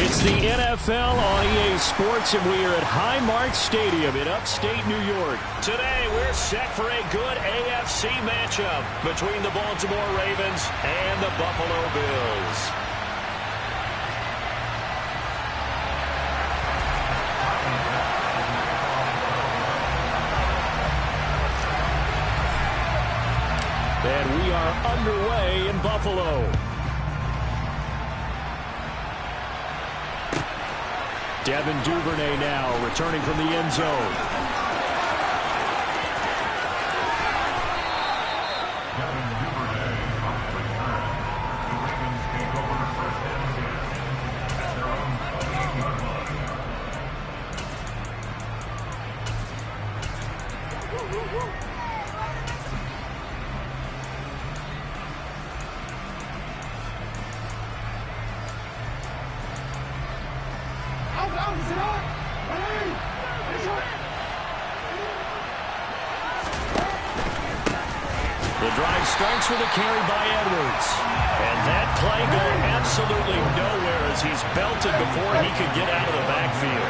It's the NFL on EA Sports, and we are at Highmark Stadium in upstate New York. Today, we're set for a good AFC matchup between the Baltimore Ravens and the Buffalo Bills. And we are underway in Buffalo. Devin Duvernay now returning from the end zone. The drive starts with a carry by Edwards. And that play going absolutely nowhere as he's belted before he could get out of the backfield.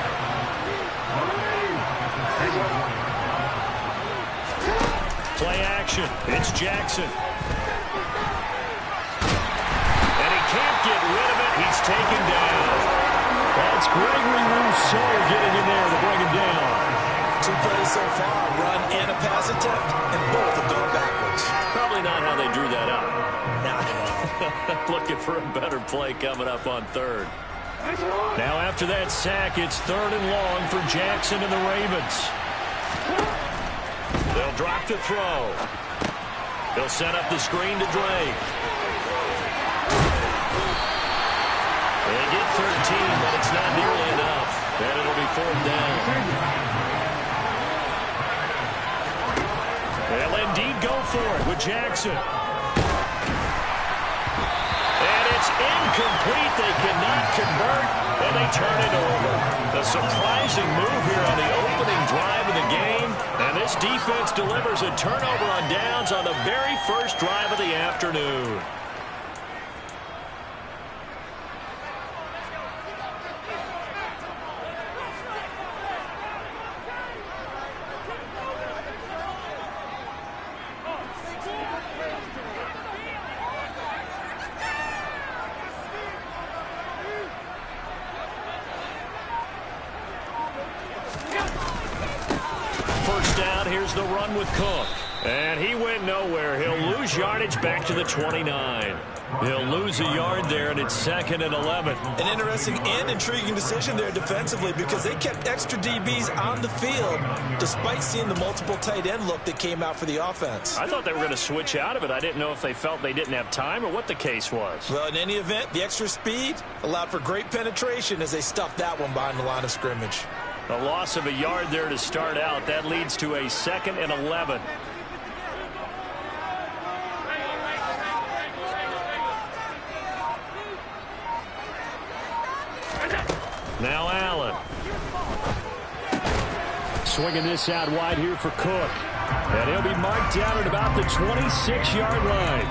Play action. It's Jackson. And he can't get rid of it. He's taken down. That's Gregory Rousseau getting in there to bring him down. Two plays so far, run and a pass attempt, and both have gone backwards. Probably not how they drew that up. Looking for a better play coming up on third. Now after that sack, it's 3rd and long for Jackson and the Ravens. They'll drop to throw. They'll set up the screen to Drake. They get 13, but it's not nearly enough. And it'll be 4th down. They'll indeed go for it with Jackson. And it's incomplete. They cannot convert, and they turn it over. A surprising move here on the opening drive of the game. And this defense delivers a turnover on downs on the very first drive of the afternoon. Here's the run with Cook. And he went nowhere. He'll lose yardage back to the 29. He'll lose a yard there, and it's 2nd and 11. An interesting and intriguing decision there defensively because they kept extra DBs on the field despite seeing the multiple tight end look that came out for the offense. I thought they were going to switch out of it. I didn't know if they felt they didn't have time or what the case was. Well, in any event, the extra speed allowed for great penetration as they stuffed that one behind the line of scrimmage. A loss of a yard there to start out. That leads to a 2nd and 11. Now Allen. Swinging this out wide here for Cook. And he'll be marked down at about the 26-yard line.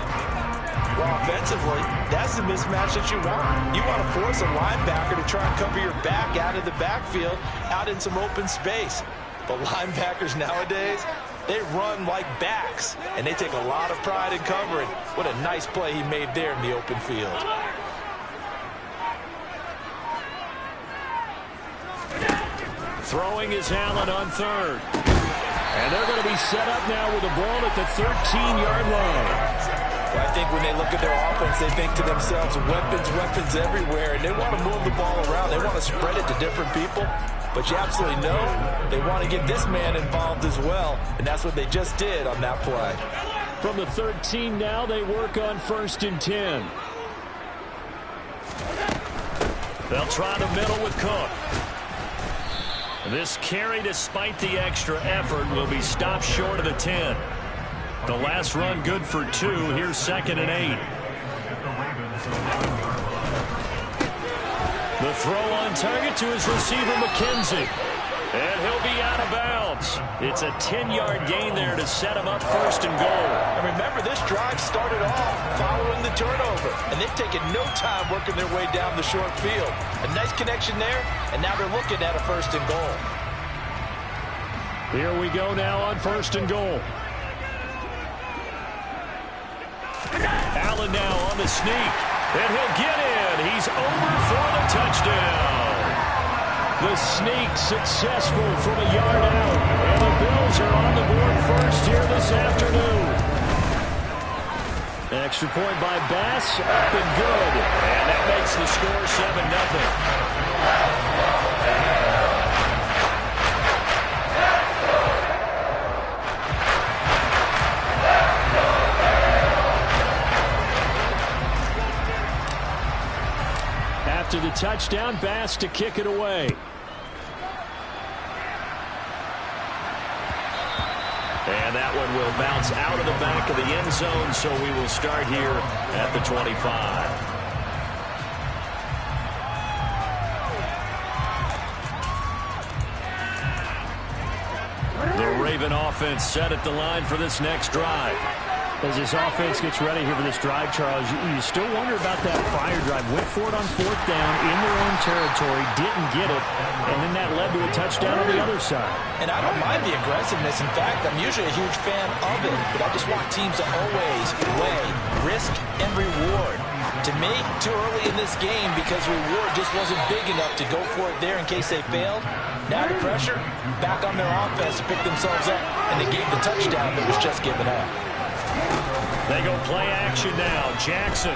Well, offensively, that's the mismatch that you want. You want to force a linebacker to try and cover your back out of the backfield, out in some open space. But linebackers nowadays, they run like backs, and they take a lot of pride in covering. What a nice play he made there in the open field. Throwing is Allen on 3rd. And they're going to be set up now with the ball at the 13-yard line. I think when they look at their offense, they think to themselves, weapons everywhere, and they want to move the ball around. They want to spread it to different people, but you absolutely know they want to get this man involved as well, and that's what they just did on that play. From the 13 now, they work on 1st and 10. They'll try the middle with Cook. This carry, despite the extra effort, will be stopped short of the 10. The last run good for 2. Here's 2nd and 8. The throw on target to his receiver, McKenzie. And he'll be out of bounds. It's a 10-yard gain there to set him up first and goal. And remember, this drive started off following the turnover. And they've taken no time working their way down the short field. A nice connection there, and now they're looking at a first and goal. Here we go now on first and goal. Allen now on the sneak. And he'll get in. He's over for the touchdown. The sneak successful from a yard out. And the Bills are on the board first here this afternoon. Extra point by Bass, up and good. And that makes the score 7-0. After the touchdown, Bass to kick it away. And that one will bounce out of the back of the end zone, so we will start here at the 25. The Raven offense set at the line for this next drive. As this offense gets ready here for this drive, Charles, you still wonder about that prior drive. Went for it on fourth down in their own territory, didn't get it, and then that led to a touchdown on the other side. And I don't mind the aggressiveness. In fact, I'm usually a huge fan of it, but I just want teams to always weigh risk and reward. To me, too early in this game because reward just wasn't big enough to go for it there in case they failed. Now the pressure, back on their offense to pick themselves up, and they gave the touchdown that was just given up. They go play action now. Jackson.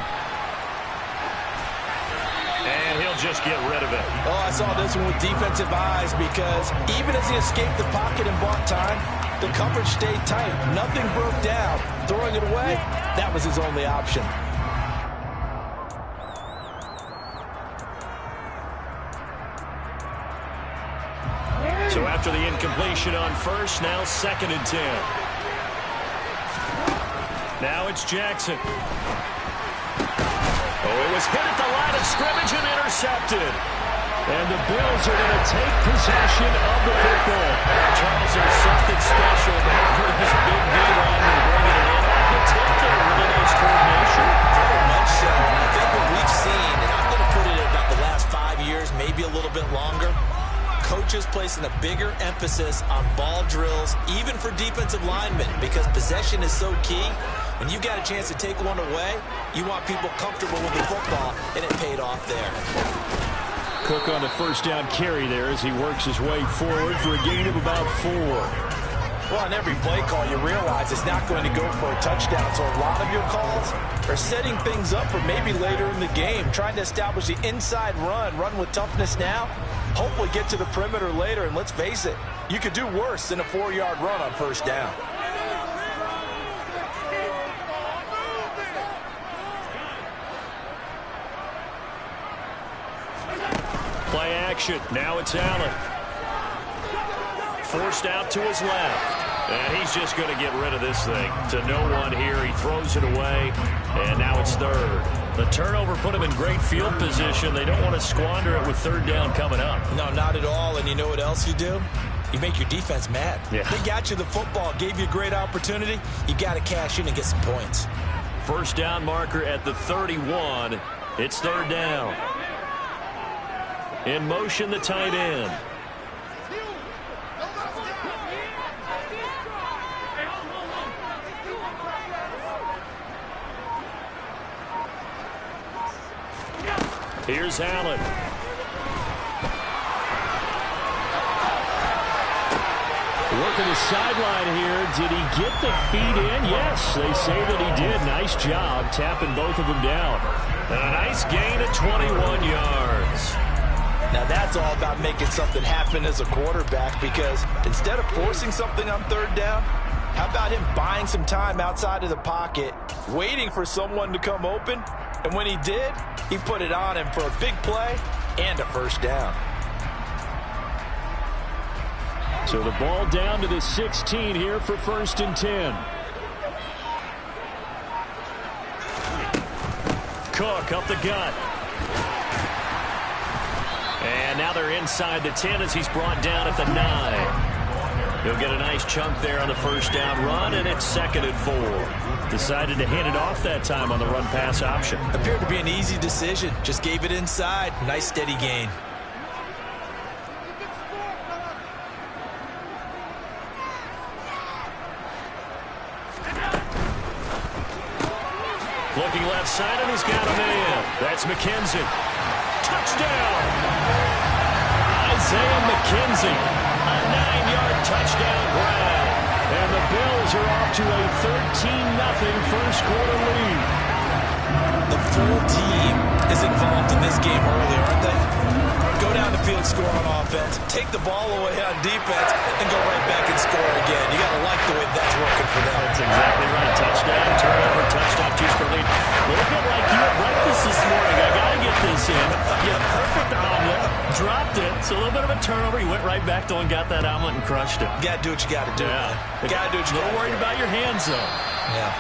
And he'll just get rid of it. Oh, I saw this one with defensive eyes because even as he escaped the pocket and bought time, the coverage stayed tight. Nothing broke down. Throwing it away, that was his only option. So after the incompletion on first, now 2nd and 10. Now it's Jackson. Oh, it was hit at the line of scrimmage and intercepted. And the Bills are going to take possession of the football. Charles, there's something special about this big D-line and bringing it in. The take there, really nice coordination. Very much so. And I think what we've seen, and I'm going to put it at about the last 5 years, maybe a little bit longer, coaches placing a bigger emphasis on ball drills, even for defensive linemen, because possession is so key. When you got a chance to take one away, you want people comfortable with the football, and it paid off there. Cook on the first down carry there as he works his way forward for a gain of about 4. Well, on every play call, you realize it's not going to go for a touchdown, so a lot of your calls are setting things up for maybe later in the game, trying to establish the inside run with toughness now, hopefully get to the perimeter later, and let's face it, you could do worse than a 4-yard run on first down. Play action. Now it's Allen. Forced out to his left. And he's just going to get rid of this thing. To no one here. He throws it away. And now it's 3rd. The turnover put him in great field position. They don't want to squander it with 3rd down coming up. No, not at all. And you know what else you do? You make your defense mad. Yeah. They got you the football, gave you a great opportunity. You got to cash in and get some points. First down marker at the 31. It's 3rd down. In motion, the tight end. Here's Allen. Working the sideline here. Did he get the feet in? Yes, they say that he did. Nice job tapping both of them down. And a nice gain of 21 yards. Now that's all about making something happen as a quarterback, because instead of forcing something on 3rd down, how about him buying some time outside of the pocket, waiting for someone to come open, and when he did, he put it on him for a big play and a first down. So the ball down to the 16 here for 1st and 10. Cook up the gut. And now they're inside the 10 as he's brought down at the 9. He'll get a nice chunk there on the first down run, and it's 2nd and 4. Decided to hand it off that time on the run-pass option. Appeared to be an easy decision. Just gave it inside. Nice steady gain. Looking left side, and he's got a man. That's McKenzie. Touchdown! Isaiah McKenzie. A 9-yard touchdown grab. And the Bills are off to a 13-0 first quarter lead. The full team is involved in this game early, aren't they? Go down the field, score on offense, take the ball away on defense, and go right back and score again. You got to like the way that's working for them. That's exactly right. Touchdown, turnover, touchdown, two-score lead. A little bit like you at breakfast this morning. I got to get this in. You had a perfect omelet, dropped it. So a little bit of a turnover. You went right back though and got that omelet and crushed it. You got to do what you got to do. Yeah. You got to do what you got to do. A little worried about your hands, though. Yeah.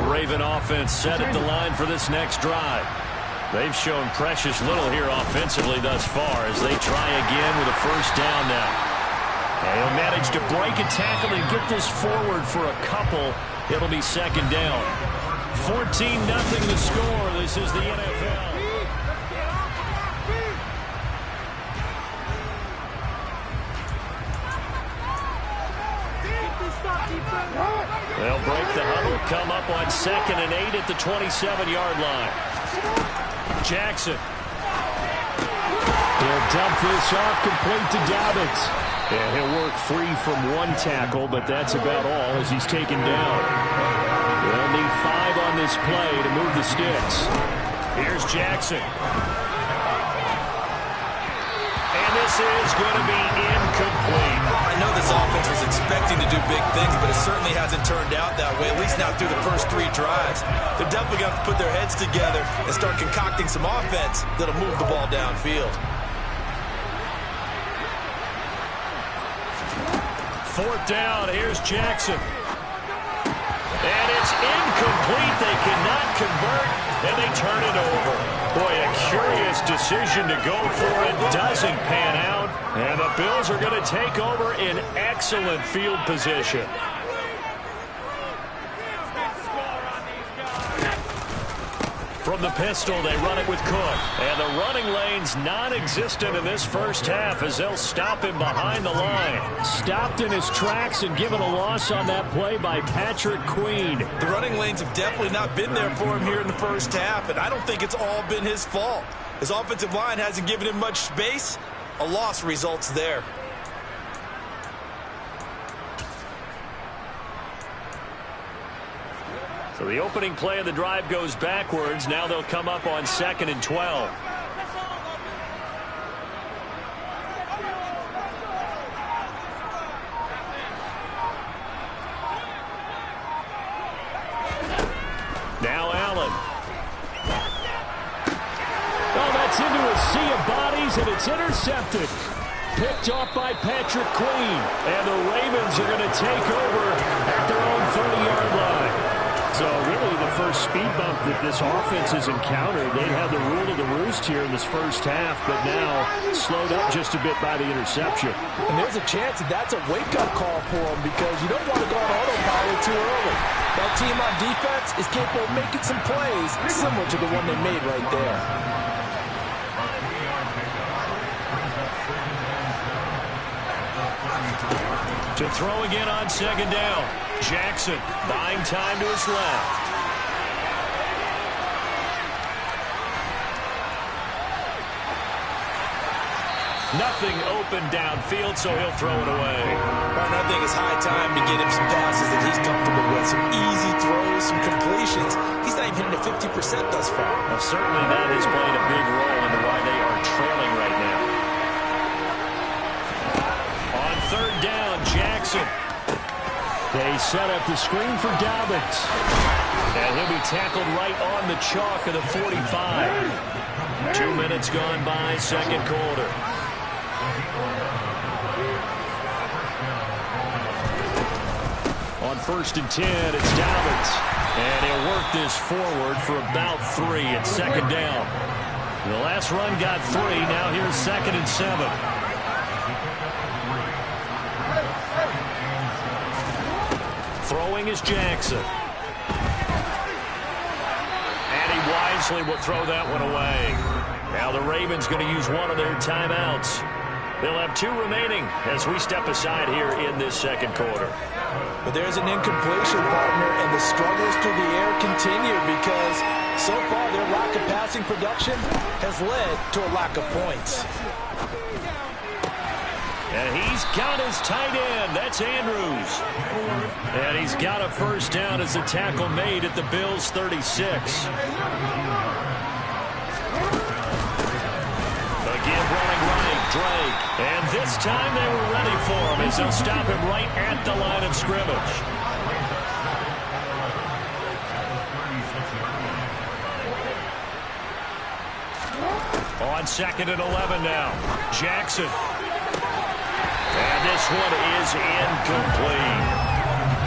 Raven offense set at the line for this next drive. They've shown precious little here offensively thus far as they try again with a first down now. And he'll manage to break a tackle and get this forward for a couple. It'll be 2nd down. 14-0 the score. This is the NFL. They'll break the huddle, come up on 2nd and 8 at the 27-yard line. Jackson. He'll dump this off complete to Dobbins. And he'll work free from one tackle, but that's about all as he's taken down. They'll need 5 on this play to move the sticks. Here's Jackson. And this is going to be incomplete. I know this offense was expecting to do big things, but it certainly hasn't turned out that way, at least not through the first 3 drives. They're definitely going to have to put their heads together and start concocting some offense that'll move the ball downfield. 4th down, here's Jackson. And it's incomplete. They cannot convert, and they turn it over. Boy, a curious decision to go for it. Doesn't pan out. And the Bills are going to take over in excellent field position. From the pistol, they run it with Cook. And the running lane's non-existent in this first half as they'll stop him behind the line. Stopped in his tracks and given a loss on that play by Patrick Queen. The running lanes have definitely not been there for him here in the first half, and I don't think it's all been his fault. His offensive line hasn't given him much space. A loss results there. So the opening play of the drive goes backwards. Now they'll come up on 2nd and 12. Now Allen. Oh, that's into a sea of bodies, and it's intercepted. Picked off by Patrick Queen. And the Ravens are going to take over at their own 30-yard line. So really the first speed bump that this offense has encountered. They had the rule of the roost here in this first half, but now slowed up just a bit by the interception. And there's a chance that that's a wake-up call for them because you don't want to go on autopilot too early. That team on defense is capable of making some plays similar to the one they made right there. To throw again on 2nd down. Jackson buying time to his left. Nothing open downfield, so he'll throw it away. Right, I think it's high time to get him some passes that he's comfortable with. Some easy throws, some completions. He's not even hitting to 50% thus far. Well, certainly that has played a big role into why they are trailing right now. On third down, Jackson. They set up the screen for Dobbins. And he'll be tackled right on the chalk of the 45. 2 minutes gone by, second quarter. On 1st and 10, it's Dobbins. And he'll work this forward for about 3 at second down. The last run got 3. Now here's 2nd and 7. Throwing is Jackson. And he wisely will throw that one away. Now the Ravens going to use one of their timeouts. They'll have 2 remaining as we step aside here in this second quarter. But there's an incompletion, partner, and the struggles through the air continue because so far their lack of passing production has led to a lack of points. And he's got his tight end. That's Andrews. And he's got a first down as a tackle made at the Bills' 36. Again running right, Drake. And this time they were ready for him as they'll stop him right at the line of scrimmage. On 2nd and 11 now. Jackson. And this one is incomplete.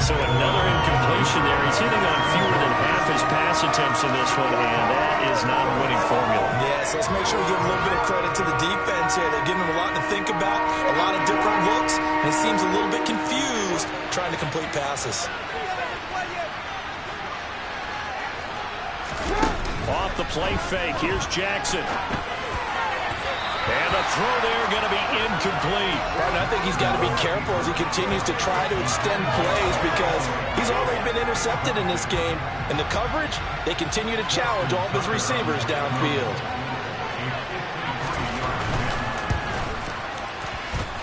So another incompletion there. He's hitting on fewer than half his pass attempts in this one, and that is not a winning formula. Yes, let's make sure we give a little bit of credit to the defense here. They're giving him a lot to think about, a lot of different looks, and he seems a little bit confused trying to complete passes. Off the play fake, here's Jackson. And the throw there going to be incomplete. Right, I think he's got to be careful as he continues to try to extend plays because he's already been intercepted in this game. And the coverage, they continue to challenge all of his receivers downfield.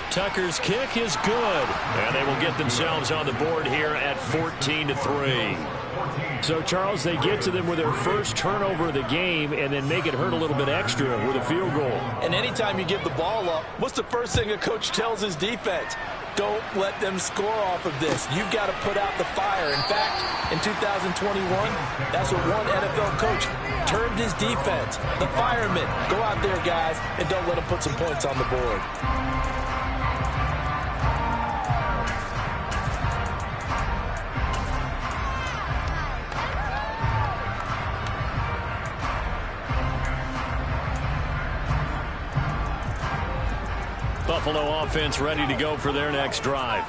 Tucker's kick is good. And they will get themselves on the board here at 14-3. So, Charles, they get to them with their first turnover of the game and then make it hurt a little bit extra with a field goal. And anytime you give the ball up, what's the first thing a coach tells his defense? Don't let them score off of this. You've got to put out the fire. In fact, in 2021, that's what one NFL coach termed his defense. The firemen. Go out there, guys, and don't let them put some points on the board. Buffalo offense ready to go for their next drive.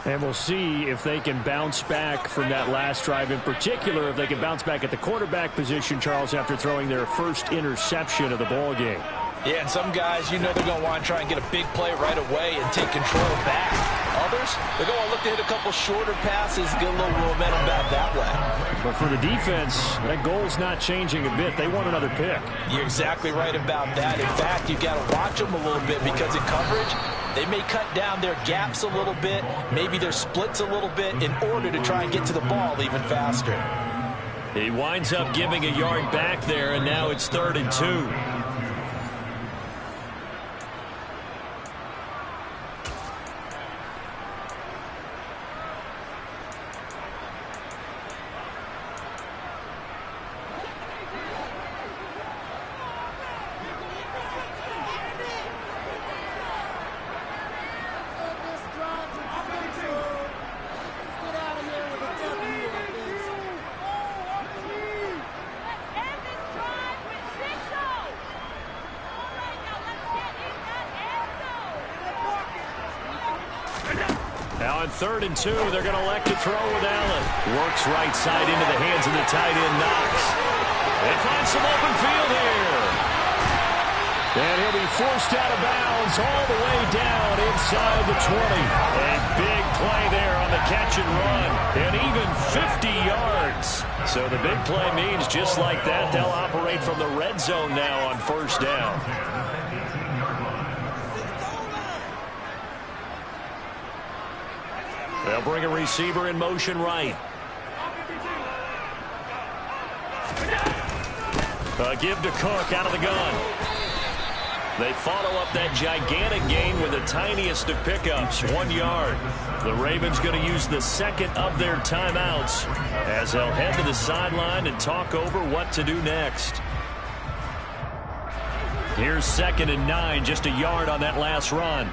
And we'll see if they can bounce back from that last drive. In particular, if they can bounce back at the quarterback position, Charles, after throwing their first interception of the ball game. Yeah, and some guys, you know they're going to want to try and get a big play right away and take control back. Others, they're going to look to hit a couple shorter passes, get a little momentum back that way. But for the defense, that goal's not changing a bit. They want another pick. You're exactly right about that. In fact, you've got to watch them a little bit because in coverage, they may cut down their gaps a little bit, maybe their splits a little bit in order to try and get to the ball even faster. He winds up giving a yard back there, and now it's 3rd and 2. Now on 3rd and 2, they're going to elect to throw with Allen. Works right side into the hands of the tight end, Knox. They find some open field here. And he'll be forced out of bounds all the way down inside the 20. A big play there on the catch and run. And even 50 yards. So the big play means just like that, they'll operate from the red zone now on 1st down. They'll bring a receiver in motion right. A give to Cook out of the gun. They follow up that gigantic gain with the tiniest of pickups, 1 yard. The Ravens going to use the second of their timeouts as they'll head to the sideline and talk over what to do next. Here's 2nd and 9, just a yard on that last run.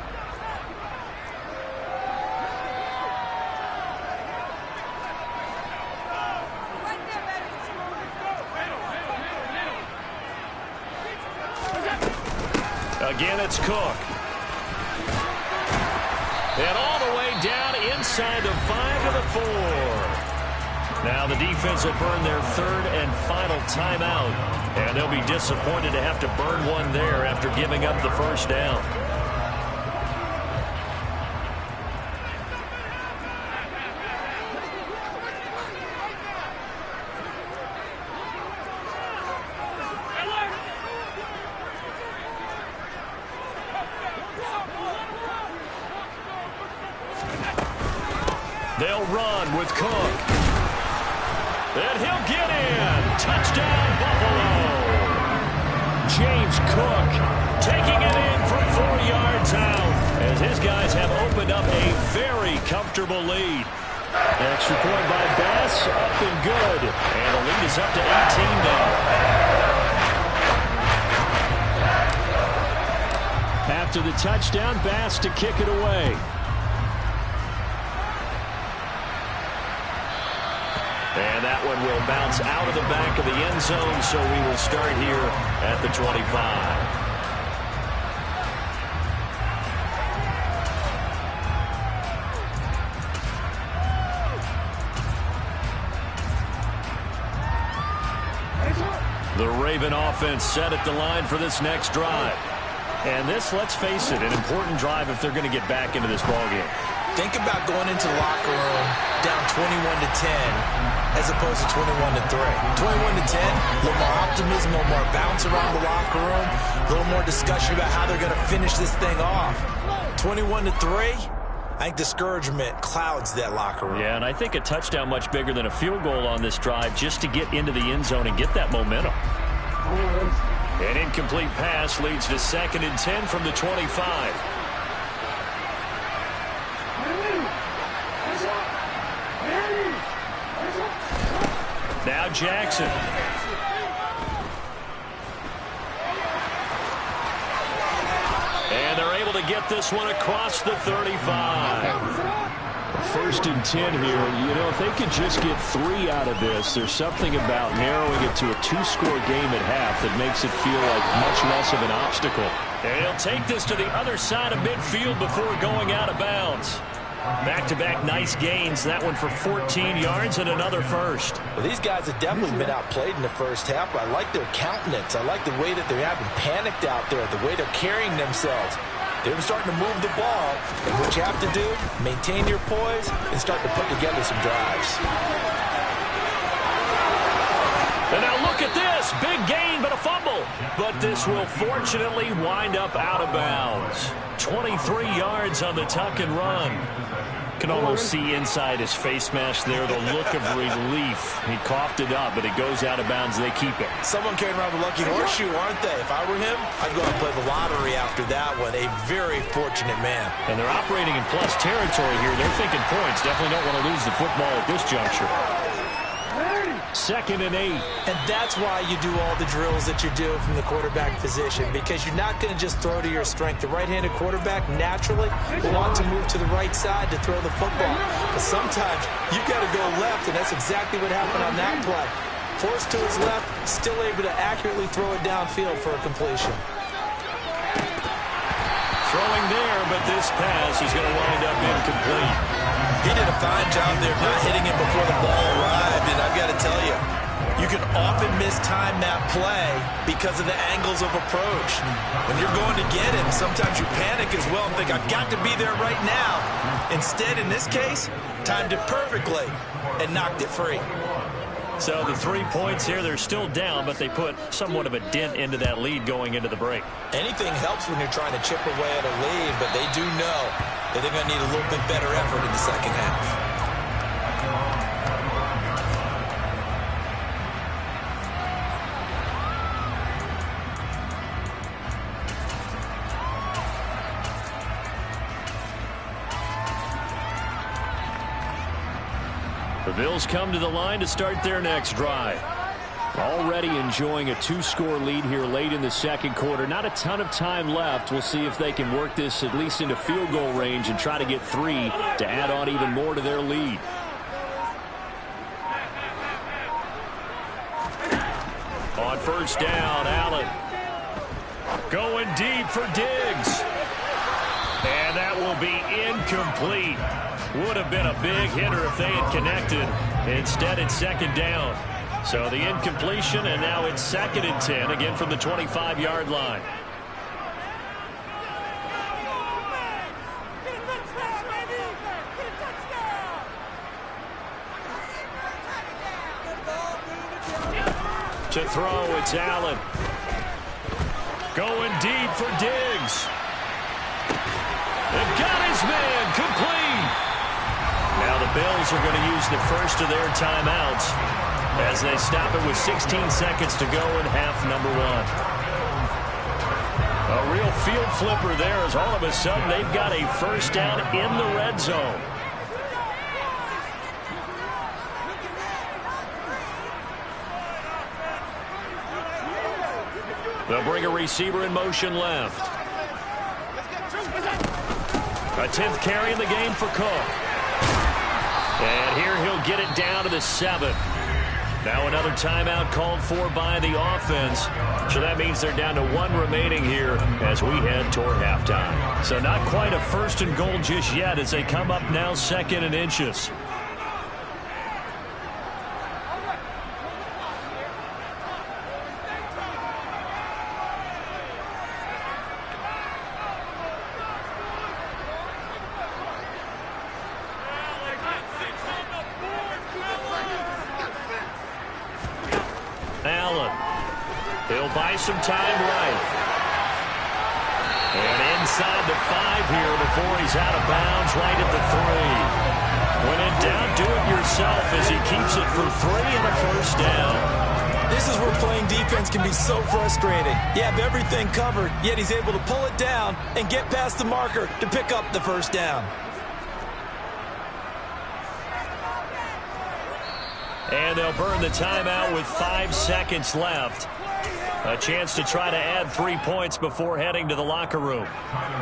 Again, it's Cook. And all the way down inside the 5 to the 4. Now the defense will burn their 3rd and final timeout. And they'll be disappointed to have to burn one there after giving up the first down. They'll run with Cook. And he'll get in. Touchdown, Buffalo. James Cook taking it in from 4 yards out as his guys have opened up a very comfortable lead. Extra point by Bass, up and good. And the lead is up to 18 now. After the touchdown, Bass to kick it away. And that one will bounce out of the back of the end zone, so we will start here at the 25. The Raven offense set at the line for this next drive. And this, let's face it, an important drive if they're going to get back into this ballgame. Think about going into the locker room down 21-10 as opposed to 21-3. 21-10, a little more optimism, a little more bounce around the locker room, a little more discussion about how they're going to finish this thing off. 21-3, I think discouragement clouds that locker room. Yeah, and I think a touchdown much bigger than a field goal on this drive just to get into the end zone and get that momentum. An incomplete pass leads to 2nd and 10 from the 25. Now Jackson. And they're able to get this one across the 35. 1st and 10 here. You know, if they could just get 3 out of this, there's something about narrowing it to a 2-score game at half that makes it feel like much less of an obstacle. And he'll take this to the other side of midfield before going out of bounds. Back-to-back nice gains. That one for 14 yards and another first. Well, these guys have definitely been outplayed in the first half. I like their countenance. I like the way that they're having panicked out there, the way they're carrying themselves. They're starting to move the ball. And what you have to do, maintain your poise and start to put together some drives. And now look at this. Big gain, but a fumble. But this will fortunately wind up out of bounds. 23 yards on the tuck and run. Can almost see inside his face mask there the look of relief. He coughed it up, but it goes out of bounds. They keep it. Someone carrying around the lucky horseshoe, aren't they? If I were him, I'd go and play the lottery after that one. A very fortunate man. And they're operating in plus territory here. They're thinking points. Definitely don't want to lose the football at this juncture. 2nd and 8. And that's why you do all the drills that you do from the quarterback position, because you're not going to just throw to your strength. The right-handed quarterback naturally will want to move to the right side to throw the football. But sometimes you've got to go left, and that's exactly what happened on that play. Forced to his left, still able to accurately throw it downfield for a completion. Throwing there, but this pass is going to wind up incomplete. He did a fine job there not hitting it before the ball arrived, and I've got to tell you, you can often mistime that play because of the angles of approach. When you're going to get him, sometimes you panic as well and think, I've got to be there right now. Instead, in this case, timed it perfectly and knocked it free. So the 3 points here, they're still down, but they put somewhat of a dent into that lead going into the break. Anything helps when you're trying to chip away at a lead, but they do know that they're going to need a little bit better effort in the second half. The Bills come to the line to start their next drive. Already enjoying a 2-score lead here late in the second quarter. Not a ton of time left. We'll see if they can work this at least into field goal range and try to get 3 to add on even more to their lead. On first down, Allen. Going deep for Diggs. And that will be incomplete. Would have been a big hitter if they had connected. Instead, it's second down. So the incompletion, and now it's 2nd and 10, again from the 25-yard line. To throw, it's Allen. Going deep for Diggs. They've got his man, complete. Now the Bills are going to use the first of their timeouts as they stop it with 16 seconds to go in half number 1. A real field flipper there as all of a sudden they've got a first down in the red zone. They'll bring a receiver in motion left. A 10th carry in the game for Cook. And here he'll get it down to the 7. Now another timeout called for by the offense. So that means they're down to 1 remaining here as we head toward halftime. So not quite a 1st and goal just yet as they come up now 2nd and inches. Allen. He'll buy some time right. And inside the 5 here before he's out of bounds right at the 3. When in doubt, do it yourself as he keeps it for 3 and a first down. This is where playing defense can be so frustrating. You have everything covered, yet he's able to pull it down and get past the marker to pick up the first down. And they'll burn the timeout with 5 seconds left. A chance to try to add 3 points before heading to the locker room.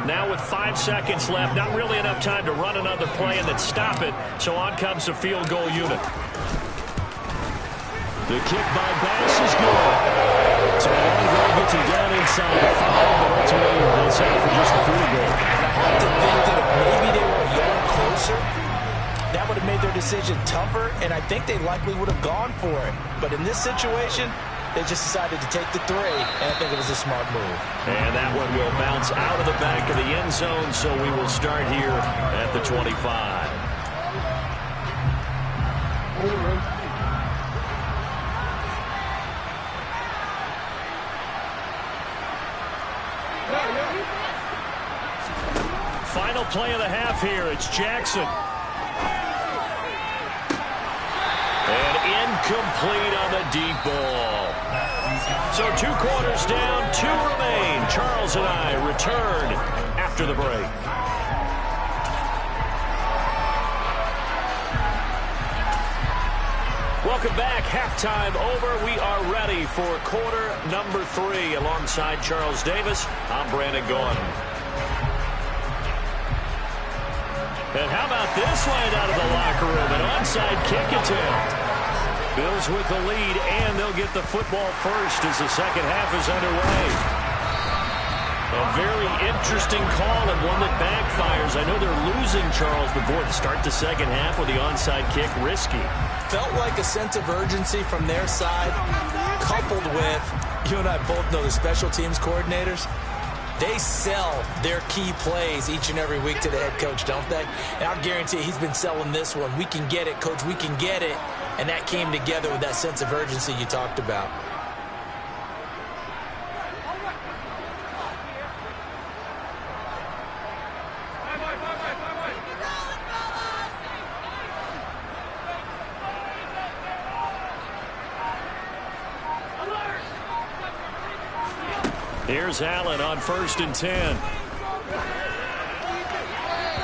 Now with 5 seconds left, not really enough time to run another play and then stop it. So on comes the field goal unit. The kick by Bass is good. So Longo gets him down inside the 5, but ultimately they'll settle for just the field goal. I have to think that if maybe they were a yard closer, that would have made their decision tougher, and I think they likely would have gone for it. But in this situation, they just decided to take the 3, and I think it was a smart move. And that one will bounce out of the back of the end zone, so we will start here at the 25. Final play of the half here. It's Jackson. And incomplete on the deep ball. So 2 quarters down, 2 remain. Charles and I return after the break. Welcome back. Halftime over. We are ready for quarter number 3. Alongside Charles Davis, I'm Brandon Gaudin. And how about this line out of the locker room? An onside kick attempt. Bills with the lead, and they'll get the football first as the second half is underway. A very interesting call and one that backfires. I know they're losing, Charles, but boy, to start the second half with the onside kick, risky. Felt like a sense of urgency from their side, coupled with, you and I both know the special teams coordinators. They sell their key plays each and every week to the head coach, don't they? And I'll guarantee he's been selling this one. We can get it, coach. We can get it. And that came together with that sense of urgency you talked about. Here's Allen on 1st and 10.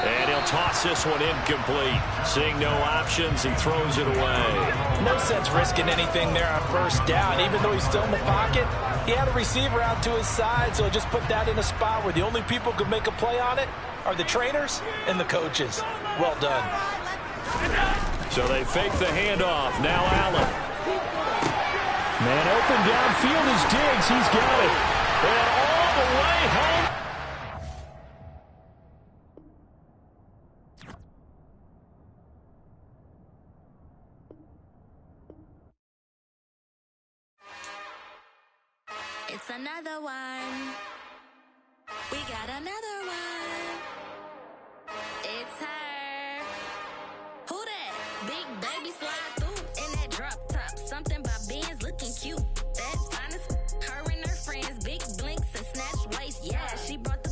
And he'll toss this one incomplete. Seeing no options, he throws it away. No sense risking anything there on 1st down. Even though he's still in the pocket, he had a receiver out to his side, so just put that in a spot where the only people who can make a play on it are the trainers and the coaches. Well done. So they fake the handoff. Now Allen. Man open downfield is Diggs. He's got it. And all the way home. It's another one. We got another one. It's her. Who that? Big baby slide through in that drop top. Something by Benz looking cute. That's finest. Her and her friends, big blinks and snatch waist. Yeah, she brought the.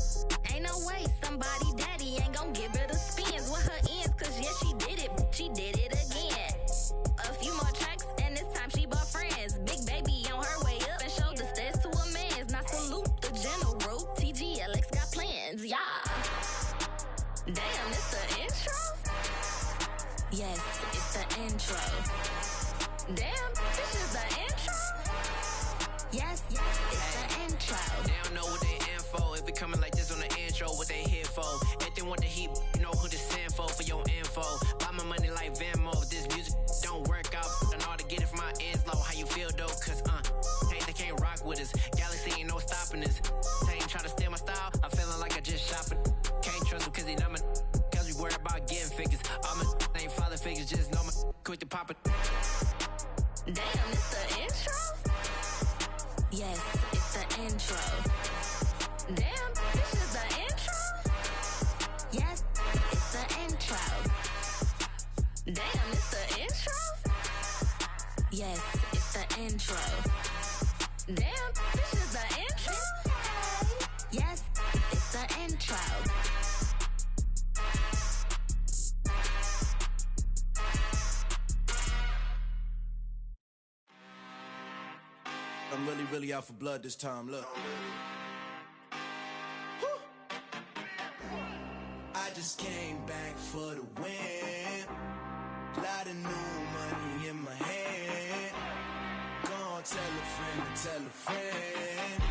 Ain't no way somebody daddy ain't gon' give her the spins with her ends. Cause yeah, she did it. She did it again. A few more tracks and this time she bought friends. Big baby on her way up and showed the stairs to a man's. Now salute the general. TGLX got plans, yeah. Damn, it's the intro? Yes, it's the intro. Damn, this is the intro? Yes, it's the intro. They don't know what they info. If it coming like this on the intro, what they here for? If they want the heat, you know who to send for your info. Buy my money like Venmo. If this music don't work out, I know how to get it from my ends low. How you feel though? Cause hey, they can't rock with us. Galaxy ain't no stopping us. They ain't try to steal my style. I'm feeling like I just shopping. Can't trust them cause they not my. Cause we worried about getting figures. All my ain't father figures. Just know my quick to pop it. Damn, it's the intro? Yes, it's the intro. Damn, this is the intro? Yes, it's the intro. Damn, it's the intro? Yes, it's the intro. Damn, this is the intro? Yes, it's the intro. I'm really out for blood this time, look. I just came back for the win. Lot of new money in my hand. Gonna tell a friend.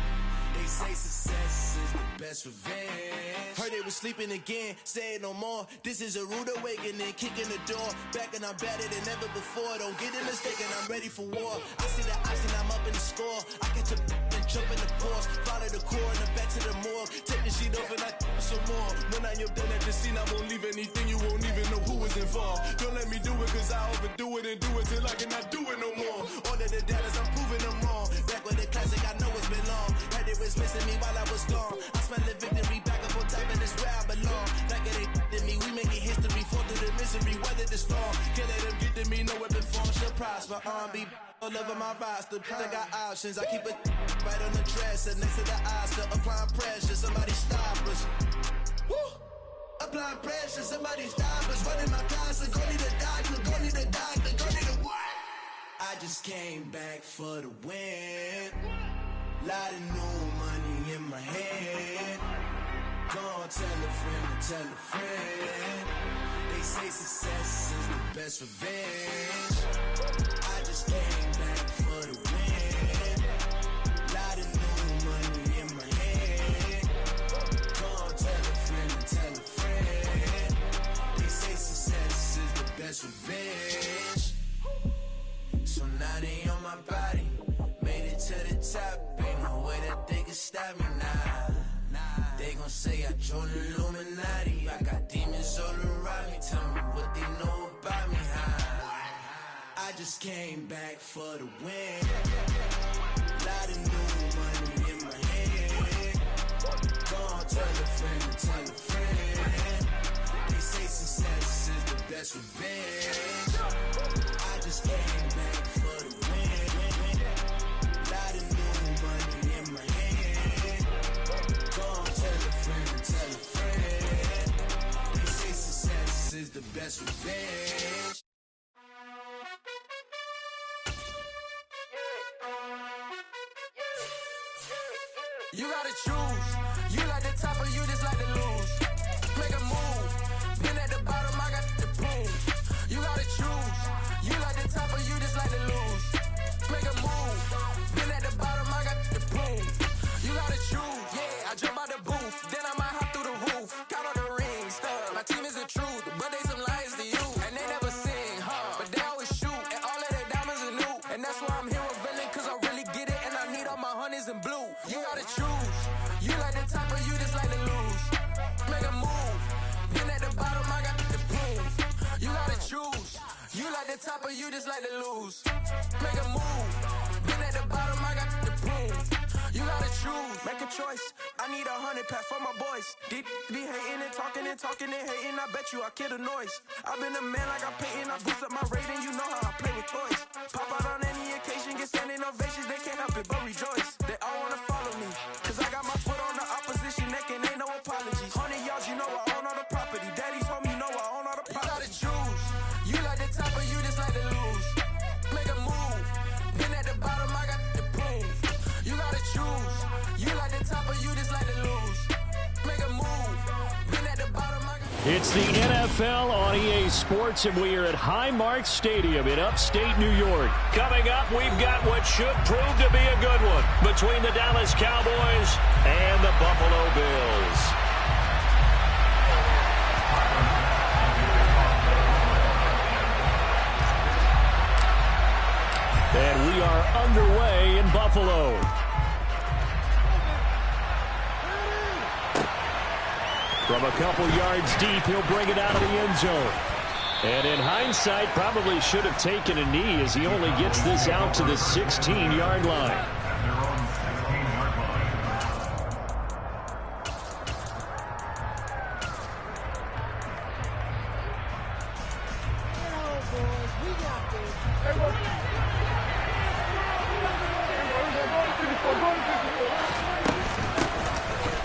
They say success is the best revenge. Heard they was sleeping again, say it no more. This is a rude awakening, kicking the door. Back and I'm better than ever before. Don't get it mistaken, I'm ready for war. I see the option, I'm up in the score. I catch a and jump in the Porsche. Follow the core and the back to the morgue. Take the sheet off and I some more. When I am done at the scene, I won't leave anything. You won't even know who is involved. Don't let me do it cause I overdo it and do it till I cannot do it no more. All of the doubters, I'm proving them wrong. Back with the classic, I know it's been long. Had it was missing me while I was gone. I smell the victory back up on top and it's where I belong. Like it ain't to me, we making history. Fall through the misery, weather this storm. Can't let them get to me, no weapon form shall prosper. Be all over my roster, I got options. I keep it right on the dresser, next to the Oscar. Applying pressure, somebody stop us. Woo! Applying pressure, somebody stop us. Running my closet, go need a doctor, go need a doctor, go need a what? I just came back for the win. Lot of new money in my hand. Gonna tell a friend. They say success is the best revenge. I just came back for the win. Lot of new money in my hand. Gonna tell a friend. They say success is the best revenge. So now they on my body. Made it to the top. Ain't no way that they can stop me now. They gon' say I joined the Illuminati. I got demons all around me. Tell me what they know about me, I just came back for the win. Lot of new money in my hand. tell a friend to tell a friend. They say success is the best revenge. I just came back for the win. Lot of new money in my hand. Go on, tell a friend to tell a friend. They say success is the best revenge. You gotta choose. You like the top or you just like to lose. Make a move. Been at the bottom, I got the prove. You gotta choose. You like the top or you just like to lose. Make a move. Been at the bottom, I got the prove. You gotta choose. Yeah, I jump out the booth. Then I might hop through the roof. Count all the rings. My team is the truth, but they some liars to you. And they never sing, but they always shoot. And all of their diamonds are new. And that's why I'm here with Villain, cause I really get it. And I need all my honeys in blue. You gotta choose. You like the top or you just like to lose. Make a move. Been at the bottom, I got the proof. You gotta choose. You like the top or you just like to lose. Make a move. Been at the bottom, I got the proof. You gotta choose. Make a choice. I need 100 pack for my boys. Deep be hating and talking and hating. I bet you I kill the noise. I've been a man like I'm painting. I boost up my rating. You know how I play with toys. Pop out on any occasion, get standing ovations. They can't help it but rejoice. They all wanna follow me, cause I got my foot on the opposition neck and ain't no apologies. 100 yards, you know I own all the property. Daddy's home, you know I own all the property. You gotta choose. You like the top or you just like to lose. Make a move. Been at the bottom, I got the proof. You gotta choose. You like the top or you just like to lose. Make a move. Been at the bottom, I got. It's the NFL on EA Sports, and we are at Highmark Stadium in upstate New York. Coming up, we've got what should prove to be a good one between the Dallas Cowboys and the Buffalo Bills. And we are underway in Buffalo. From a couple yards deep, he'll bring it out of the end zone. And in hindsight, probably should have taken a knee as he only gets this out to the 16-yard line.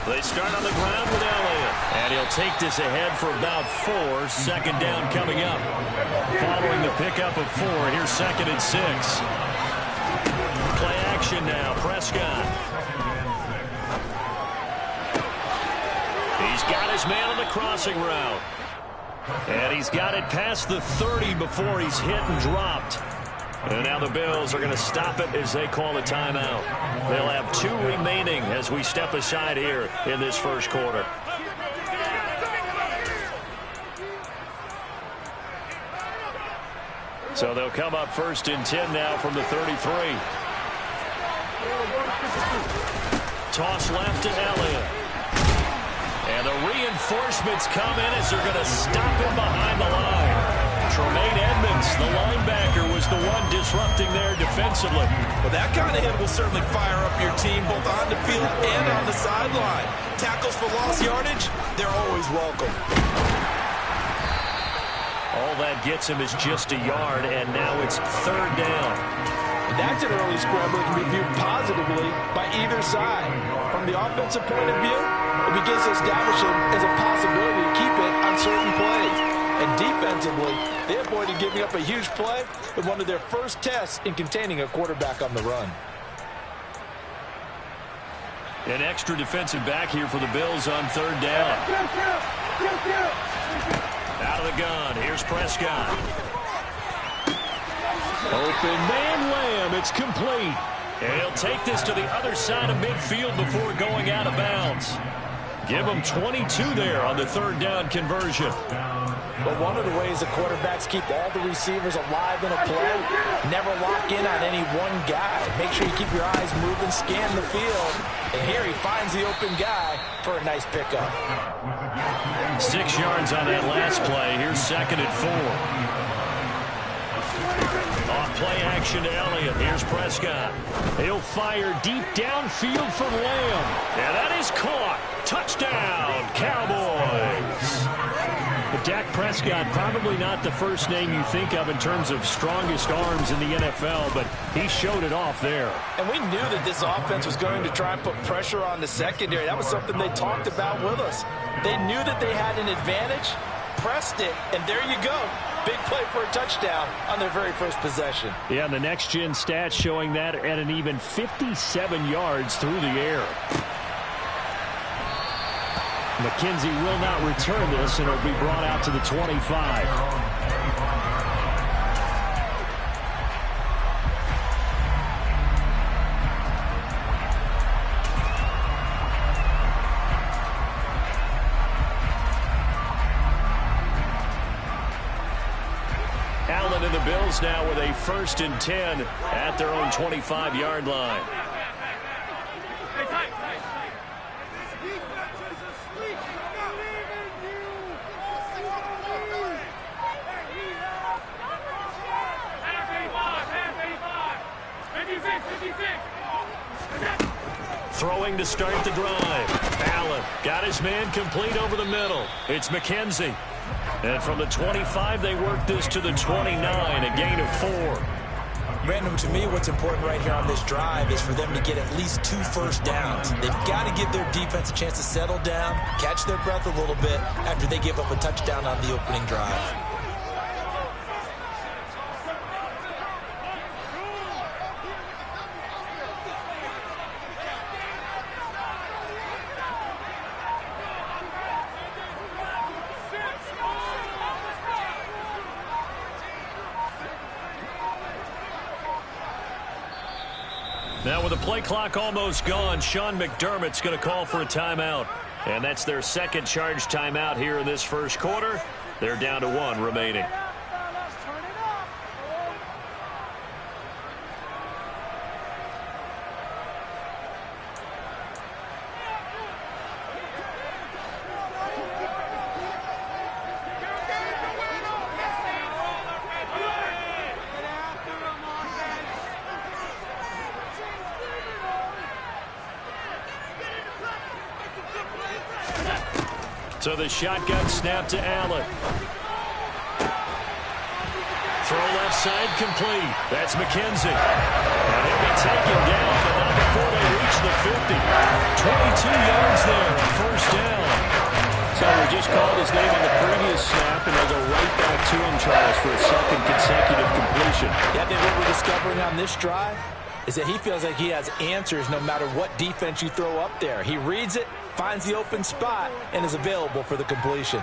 They start on the ground with Elliott. And he'll take this ahead for about 4. Second down coming up. Following the pickup of 4, here's 2nd and 6. Play action now, Prescott. He's got his man on the crossing route. And he's got it past the 30 before he's hit and dropped. And now the Bills are going to stop it as they call a timeout. They'll have 2 remaining as we step aside here in this first quarter. So they'll come up 1st and 10 now from the 33. Toss left to Elliott. And the reinforcements come in as they're going to stop him behind the line. Tremaine Edmonds, the linebacker, was the one disrupting there defensively. Well, that kind of hit will certainly fire up your team both on the field and on the sideline. Tackles for lost yardage, they're always welcome. All that gets him is just a yard, and now it's 3rd down. That's an early scramble that can be viewed positively by either side. From the offensive point of view, it begins to establish him as a possibility to keep it on certain plays. And defensively, they avoided giving up a huge play with one of their first tests in containing a quarterback on the run. An extra defensive back here for the Bills on 3rd down. Out of the gun, here's Prescott. Open man Lamb, it's complete. And he'll take this to the other side of midfield before going out of bounds. Give him 22 there on the 3rd down conversion. But one of the ways the quarterbacks keep all the receivers alive in a play, never lock in on any one guy. Make sure you keep your eyes moving, scan the field. And here he finds the open guy for a nice pickup. 6 yards on that last play. Here's 2nd and 4. Off play action to Elliott. Here's Prescott. He'll fire deep downfield for Lamb. And that is caught. Touchdown, Cowboys. But Dak Prescott, probably not the first name you think of in terms of strongest arms in the NFL, but he showed it off there. And we knew that this offense was going to try and put pressure on the secondary. That was something they talked about with us. They knew that they had an advantage, pressed it, and there you go. Big play for a touchdown on their very first possession. Yeah, and the next-gen stats showing that at an even 57 yards through the air. McKenzie will not return this, and it'll be brought out to the 25. Allen and the Bills now with a 1st and 10 at their own 25-yard line. Throwing to start the drive. Allen got his man complete over the middle. It's McKenzie. And from the 25, they work this to the 29, a gain of 4. Brandon, to me, what's important right here on this drive is for them to get at least 2 first downs. They've got to give their defense a chance to settle down, catch their breath a little bit after they give up a touchdown on the opening drive. Now with the play clock almost gone, Sean McDermott's going to call for a timeout. And that's their second charge timeout here in this first quarter. They're down to 1 remaining. So the shotgun snap to Allen. Throw left side complete. That's McKenzie. And he'll be taken down, but not before they reach the 50. 22 yards there, first down. So we just called his name on the previous snap, and they'll go right back to him, Charles, for a second consecutive completion. Yeah, I think what we're discovering on this drive is that he feels like he has answers no matter what defense you throw up there. He reads it, finds the open spot, and is available for the completion.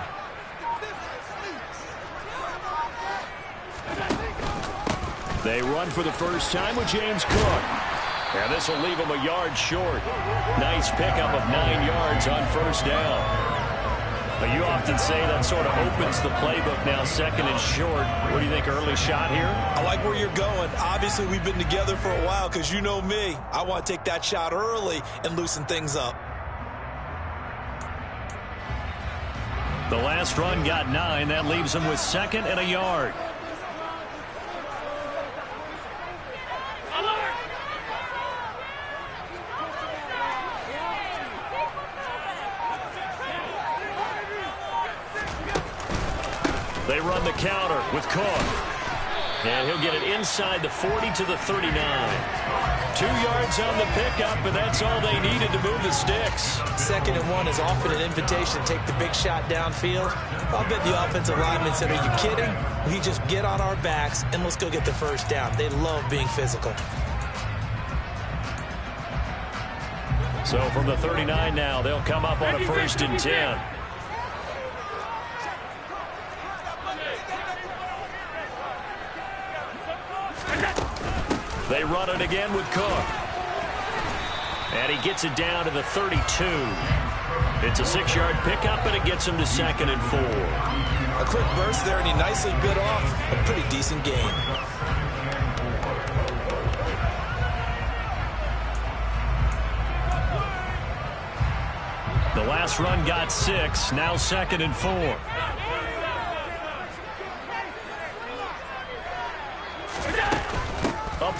They run for the first time with James Cook. And this will leave him a yard short. Nice pickup of 9 yards on first down. But you often say that sort of opens the playbook now, 2nd and short. What do you think, early shot here? I like where you're going. Obviously, we've been together for a while because you know me. I want to take that shot early and loosen things up. The last run got 9. That leaves them with 2nd and a yard. They run the counter with Cook. And he'll get it inside the 40 to the 39. 2 yards on the pickup, and that's all they needed to move the sticks. 2nd and 1 is often an invitation to take the big shot downfield. I'll bet the offensive lineman said, are you kidding? We just get on our backs and let's go get the first down. They love being physical. So from the 39 now, they'll come up on a 1st and 10. They run it again with Cook. And he gets it down to the 32. It's a 6-yard pickup, and it gets him to 2nd and 4. A quick burst there, and he nicely bit off a pretty decent gain. The last run got 6, now 2nd and 4.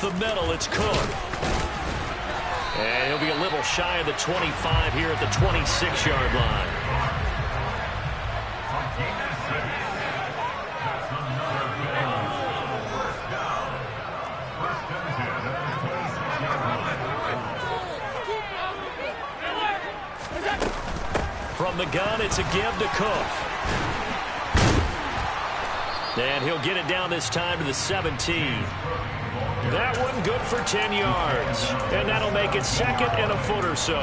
the middle, it's Cook. And he'll be a little shy of the 25 here at the 26-yard line. From the gun, it's a give to Cook. And he'll get it down this time to the 17. That one good for 10 yards. And that'll make it second and a foot or so.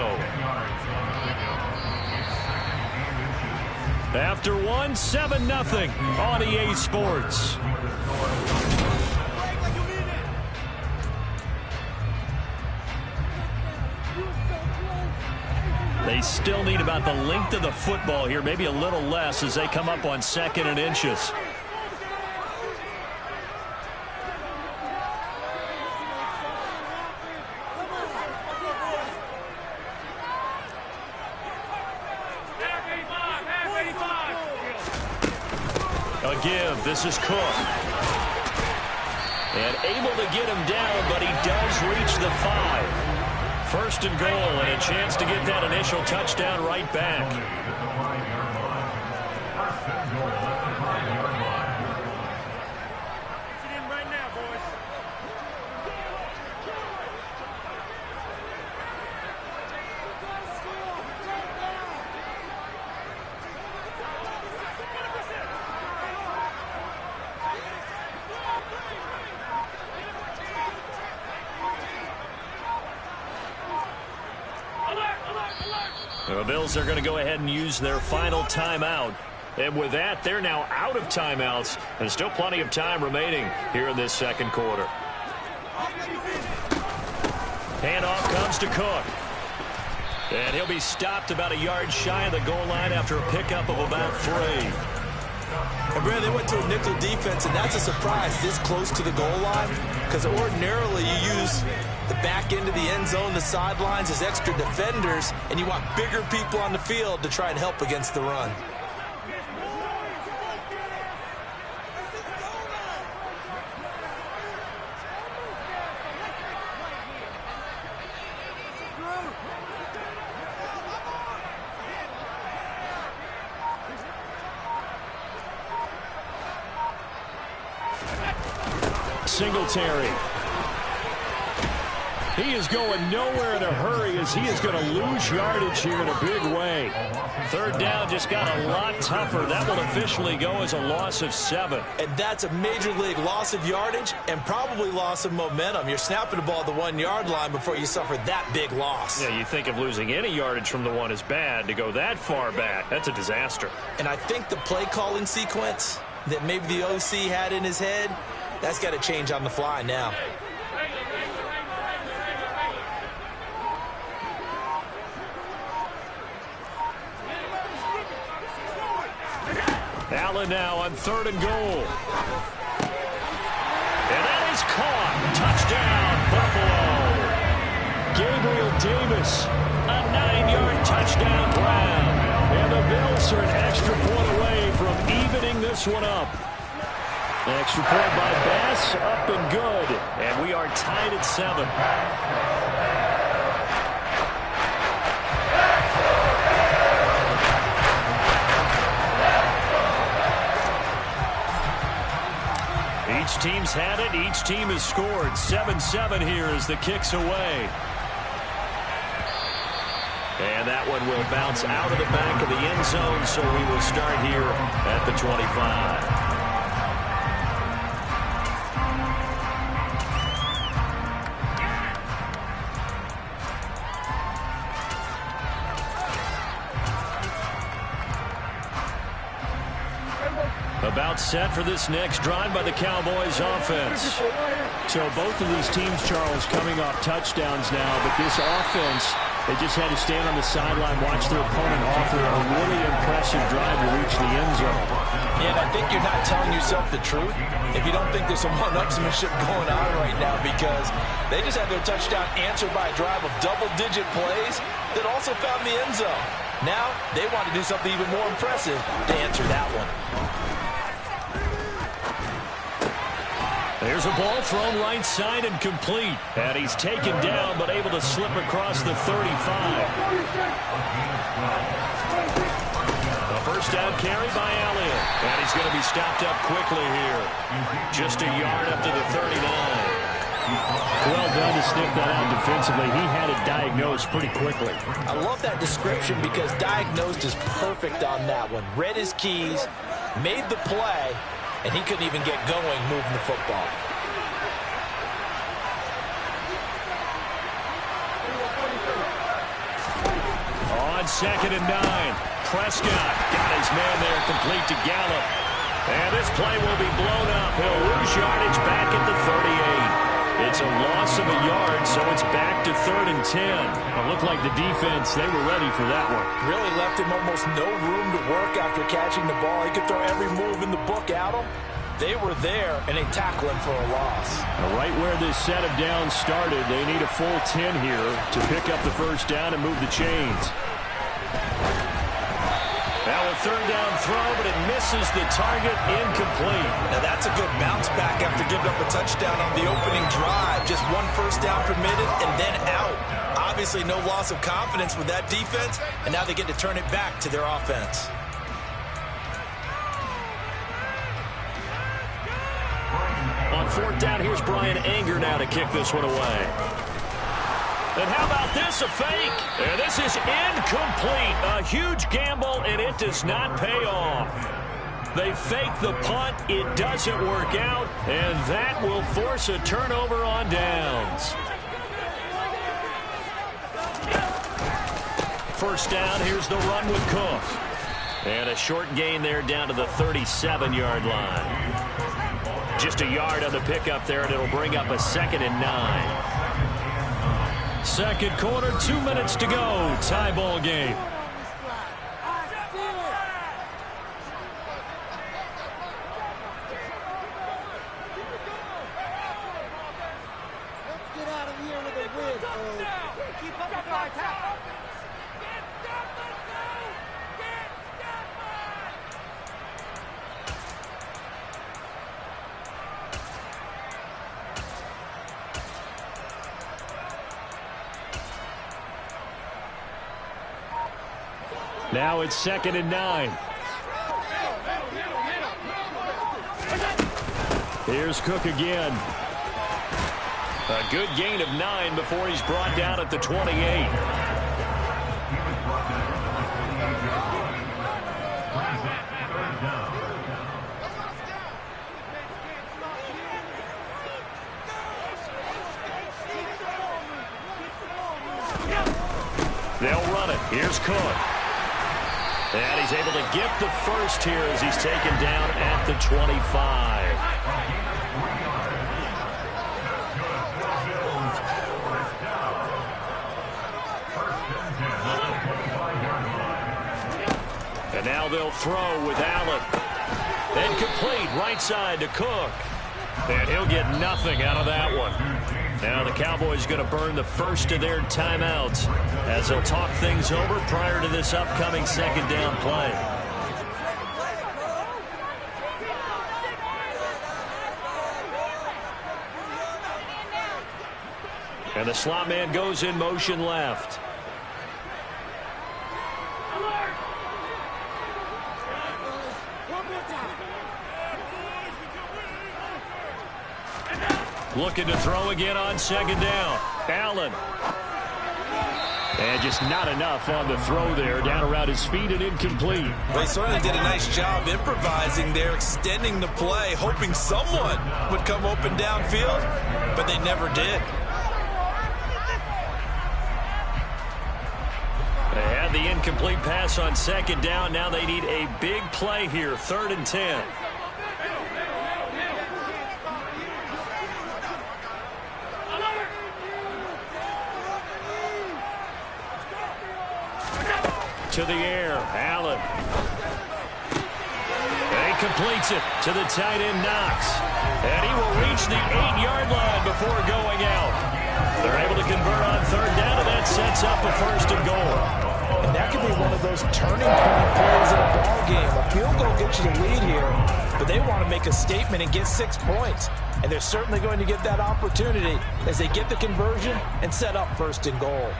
After one, 7-0 on EA Sports. They still need about the length of the football here, maybe a little less as they come up on 2nd and inches. A give. This is Cook. And able to get him down, but he does reach the 5. 1st and goal, and a chance to get that initial touchdown right back. The Bills are going to go ahead and use their final timeout. And with that, they're now out of timeouts. And still plenty of time remaining here in this second quarter. Handoff comes to Cook. And he'll be stopped about a yard shy of the goal line after a pickup of about 3. And Brad, they went to a nickel defense, and that's a surprise this close to the goal line, because ordinarily you use the back end of the end zone, the sidelines as extra defenders, and you want bigger people on the field to try and help against the run. Singletary. He is going nowhere in a hurry as he is going to lose yardage here in a big way. 3rd down just got a lot tougher. That will officially go as a loss of 7. And that's a major league loss of yardage and probably loss of momentum. You're snapping the ball at the 1-yard line before you suffer that big loss. Yeah, you think of losing any yardage from the 1 is bad. To go that far back, that's a disaster. And I think the play calling sequence that maybe the OC had in his head, that's got to change on the fly now. Allen now on 3rd and goal. And that is caught. Touchdown, Buffalo. Gabriel Davis, a 9-yard touchdown grab. And the Bills are an extra point away from evening this one up. An extra point by Bass, up and good. And we are tied at 7. Each team's had it. Each team has scored. 7-7 here as the kick's away. And that one will bounce out of the back of the end zone, so we will start here at the 25. About set for this next drive by the Cowboys offense. So both of these teams, Charles, coming off touchdowns now, but this offense, they just had to stand on the sideline, watch their opponent offer a really impressive drive to reach the end zone. Yeah, and I think you're not telling yourself the truth if you don't think there's some one-upsmanship going on right now, because they just had their touchdown answered by a drive of double-digit plays that also found the end zone. Now they want to do something even more impressive to answer that one. Here's a ball thrown right side and complete. And he's taken down but able to slip across the 35. A first down carry by Elliott. And he's going to be stopped up quickly here. Just a yard up to the 39. Well done to sniff that out defensively. He had it diagnosed pretty quickly. I love that description because diagnosed is perfect on that one. Read his keys, made the play, and he couldn't even get going moving the football. On 2nd and 9, Prescott got his man there complete to Gallup. And this play will be blown up. He'll lose yardage back at the 38. It's a loss of a yard, so it's back to 3rd and 10. It looked like the defense, they were ready for that one. Really left him almost no room to work after catching the ball. He could throw every move in the book at him. They were there, and they tackle him for a loss. Right where this set of downs started, they need a full 10 here to pick up the first down and move the chains. Now a 3rd down throw, but it misses the target, incomplete. Now that's a good bounce back after giving up a touchdown on the opening drive. Just 1 first down permitted and then out. Obviously no loss of confidence with that defense, and now they get to turn it back to their offense. On 4th down, here's Brian Anger now to kick this one away. And how about this, a fake? And this is incomplete. A huge gamble, and it does not pay off. They fake the punt. It doesn't work out, and that will force a turnover on downs. First down, here's the run with Cook. And a short gain there down to the 37-yard line. Just a yard on the pickup there, and it'll bring up a 2nd and 9. Second quarter, 2 minutes to go. Tie ball game. Let's get out of here with a win, bro. Keep up the fight. Now it's 2nd and 9. Here's Cook again. A good gain of 9 before he's brought down at the 28. They'll run it. Here's Cook. And he's able to get the first here as he's taken down at the 25. And now they'll throw with Allen. And complete right side to Cook. And he'll get nothing out of that one. Now the Cowboys going to burn the first of their timeouts as they'll talk things over prior to this upcoming 2nd down play. And the slot man goes in motion left. Looking to throw again on 2nd down. Allen. And just not enough on the throw there. Down around his feet and incomplete. They certainly did a nice job improvising there, extending the play, hoping someone would come open downfield, but they never did. They had the incomplete pass on 2nd down. Now they need a big play here, 3rd and 10. To the air, Allen. And he completes it to the tight end, Knox. And he will reach the 8-yard line before going out. They're able to convert on 3rd down, and that sets up a 1st and goal. And that could be one of those turning point plays in a ball game. A field goal gets you the lead here, but they want to make a statement and get 6 points. And they're certainly going to get that opportunity as they get the conversion and set up first and goal.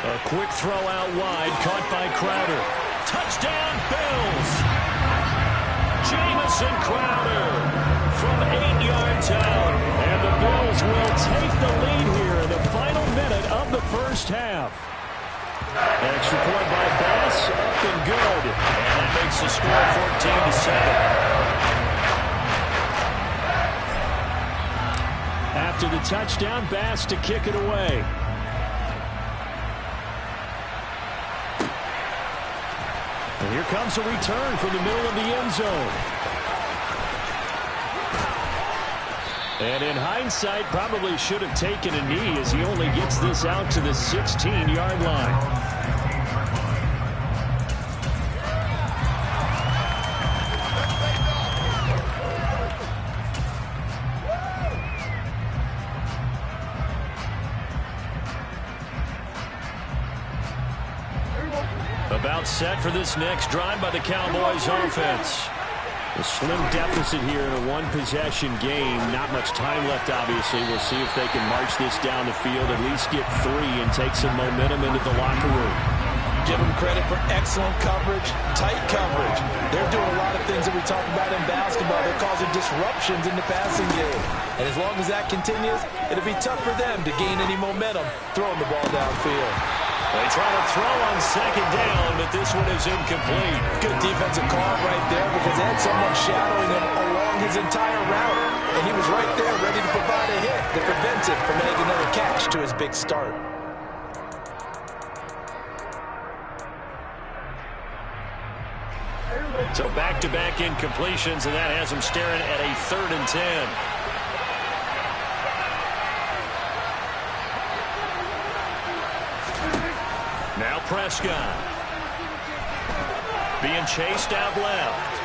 A quick throw out wide, caught by Crowder. Touchdown, Bills! Jamison Crowder from 8 yards out. And the Bills will take the lead here in the final minute of the first half. Extra point by Bass, up and good. And that makes the score 14-7. After the touchdown, Bass to kick it away. And here comes a return from the middle of the end zone. And in hindsight, probably should have taken a knee as he only gets this out to the 16-yard line. About set for this next drive by the Cowboys offense. A slim deficit here in a one-possession game. Not much time left, obviously. We'll see if they can march this down the field, at least get 3 and take some momentum into the locker room. Give them credit for excellent coverage, tight coverage. They're doing a lot of things that we talk about in basketball. They're causing disruptions in the passing game. And as long as that continues, it'll be tough for them to gain any momentum throwing the ball downfield. They try to throw on second down, but this one is incomplete. Good defensive call right there because they had someone shadowing him along his entire route. And he was right there ready to provide a hit that prevents him from making another catch to his big start. So back-to-back incompletions, and that has him staring at a 3rd and 10. Now Prescott. Being chased out left.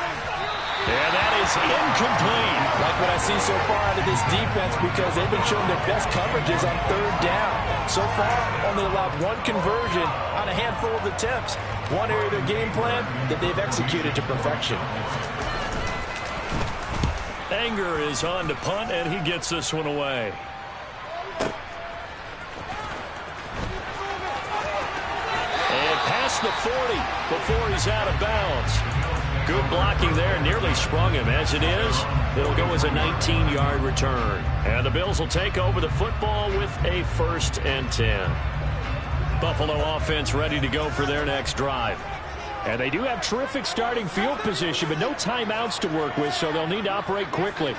And that is incomplete. Like what I see so far out of this defense because they've been showing their best coverages on 3rd down. So far, only allowed 1 conversion on a handful of attempts. One area of their game plan that they've executed to perfection. Anger is on to punt, and he gets this one away. Past the 40 before he's out of bounds. Good blocking there, nearly sprung him. As it is, it'll go as a 19-yard return. And the Bills will take over the football with a 1st and 10. Buffalo offense ready to go for their next drive. And they do have terrific starting field position, but no timeouts to work with, so they'll need to operate quickly.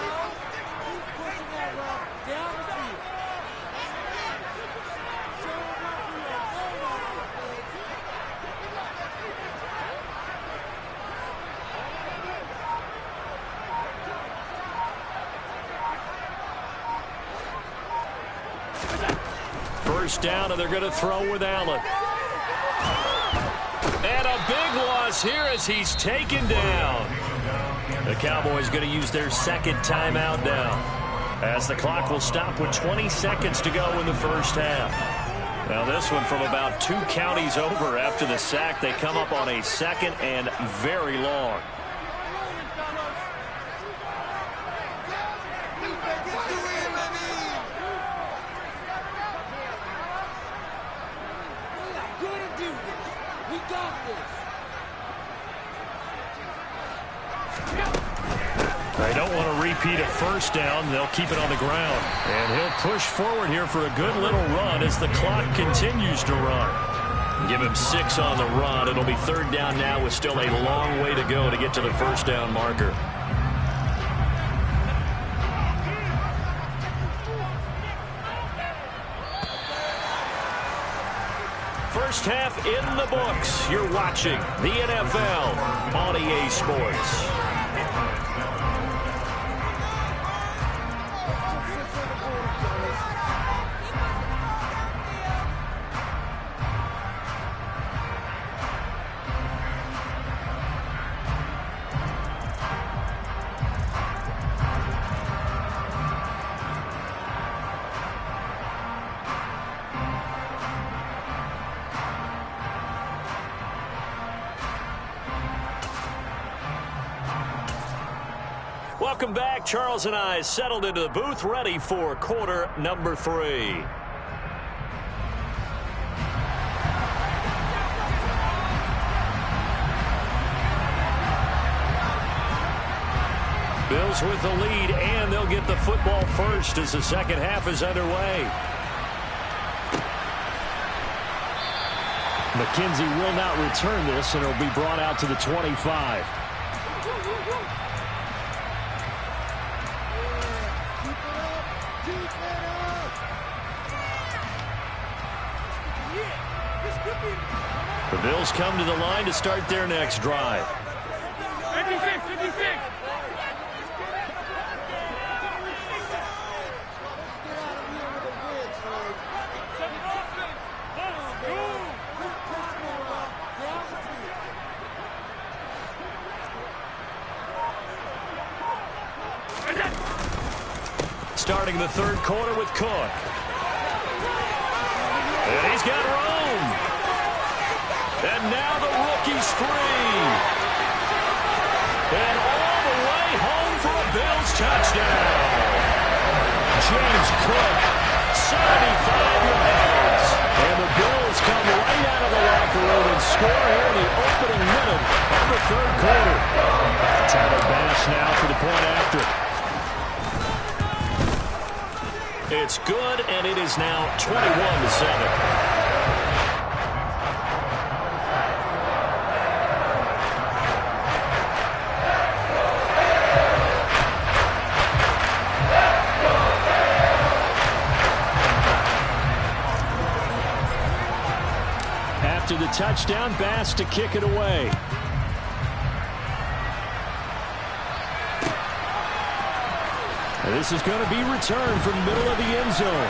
First down, and they're going to throw with Allen. And a big loss here as he's taken down. The Cowboys going to use their 2nd timeout now, as the clock will stop with 20 seconds to go in the first half. Now this one from about 2 counties over after the sack. They come up on a 2nd and very long. They don't want to repeat a first down. They'll keep it on the ground. And he'll push forward here for a good little run as the clock continues to run. Give him 6 on the run. It'll be 3rd down now with still a long way to go to get to the first down marker. First half in the books. You're watching the NFL on EA Sports. Welcome back. Charles and I settled into the booth, ready for quarter number 3. Bills with the lead, and they'll get the football first as the second half is underway. McKenzie will not return this, and it'll be brought out to the 25. The Bills come to the line to start their next drive. 56. Starting the third quarter with Cook. And he's got room. And now the rookie's free. And all the way home for a Bills touchdown. James Cook, 75 yards. And the Bills come right out of the locker room and score here in the opening minute of the third quarter. Tyler Bass now for the point after. It's good, and it is now 21-7. After the touchdown, Bass to kick it away. And this is going to be returned from the middle of the end zone.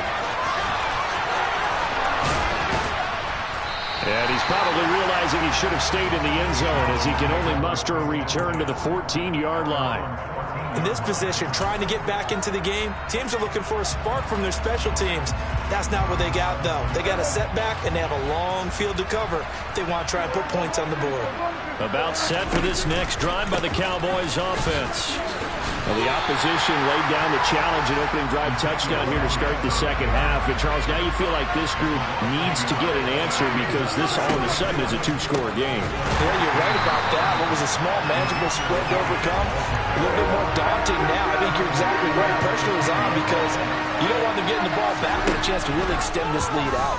And he's probably realizing he should have stayed in the end zone as he can only muster a return to the 14-yard line. In this position, trying to get back into the game, teams are looking for a spark from their special teams. That's not what they got, though. They got a setback, and they have a long field to cover if they want to try and put points on the board. About set for this next drive by the Cowboys offense. Well, the opposition laid down the challenge and opening drive touchdown here to start the second half. And, Charles, now you feel like this group needs to get an answer because this all of a sudden is a two-score game. Yeah, you're right about that. What was a small, manageable spread to overcome, a little bit more daunting now. I think you're exactly right. Pressure is on because you don't want them getting the ball back with a chance to really extend this lead out.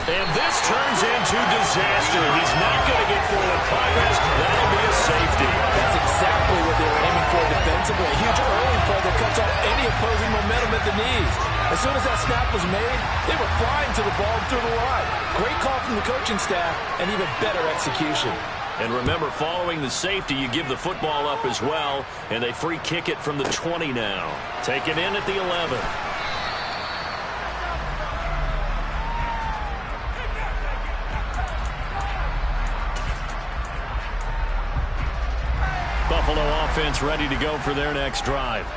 And this turns into disaster. He's not going to get forward progress. That'll be a safety. That's exactly what they were aiming for defensively. A huge early play that cuts off any opposing momentum at the knees. As soon as that snap was made, they were flying to the ball through the line. Great call from the coaching staff and even better execution. And remember, following the safety, you give the football up as well, and they free kick it from the 20 now. Taken in at the 11. Buffalo offense ready to go for their next drive.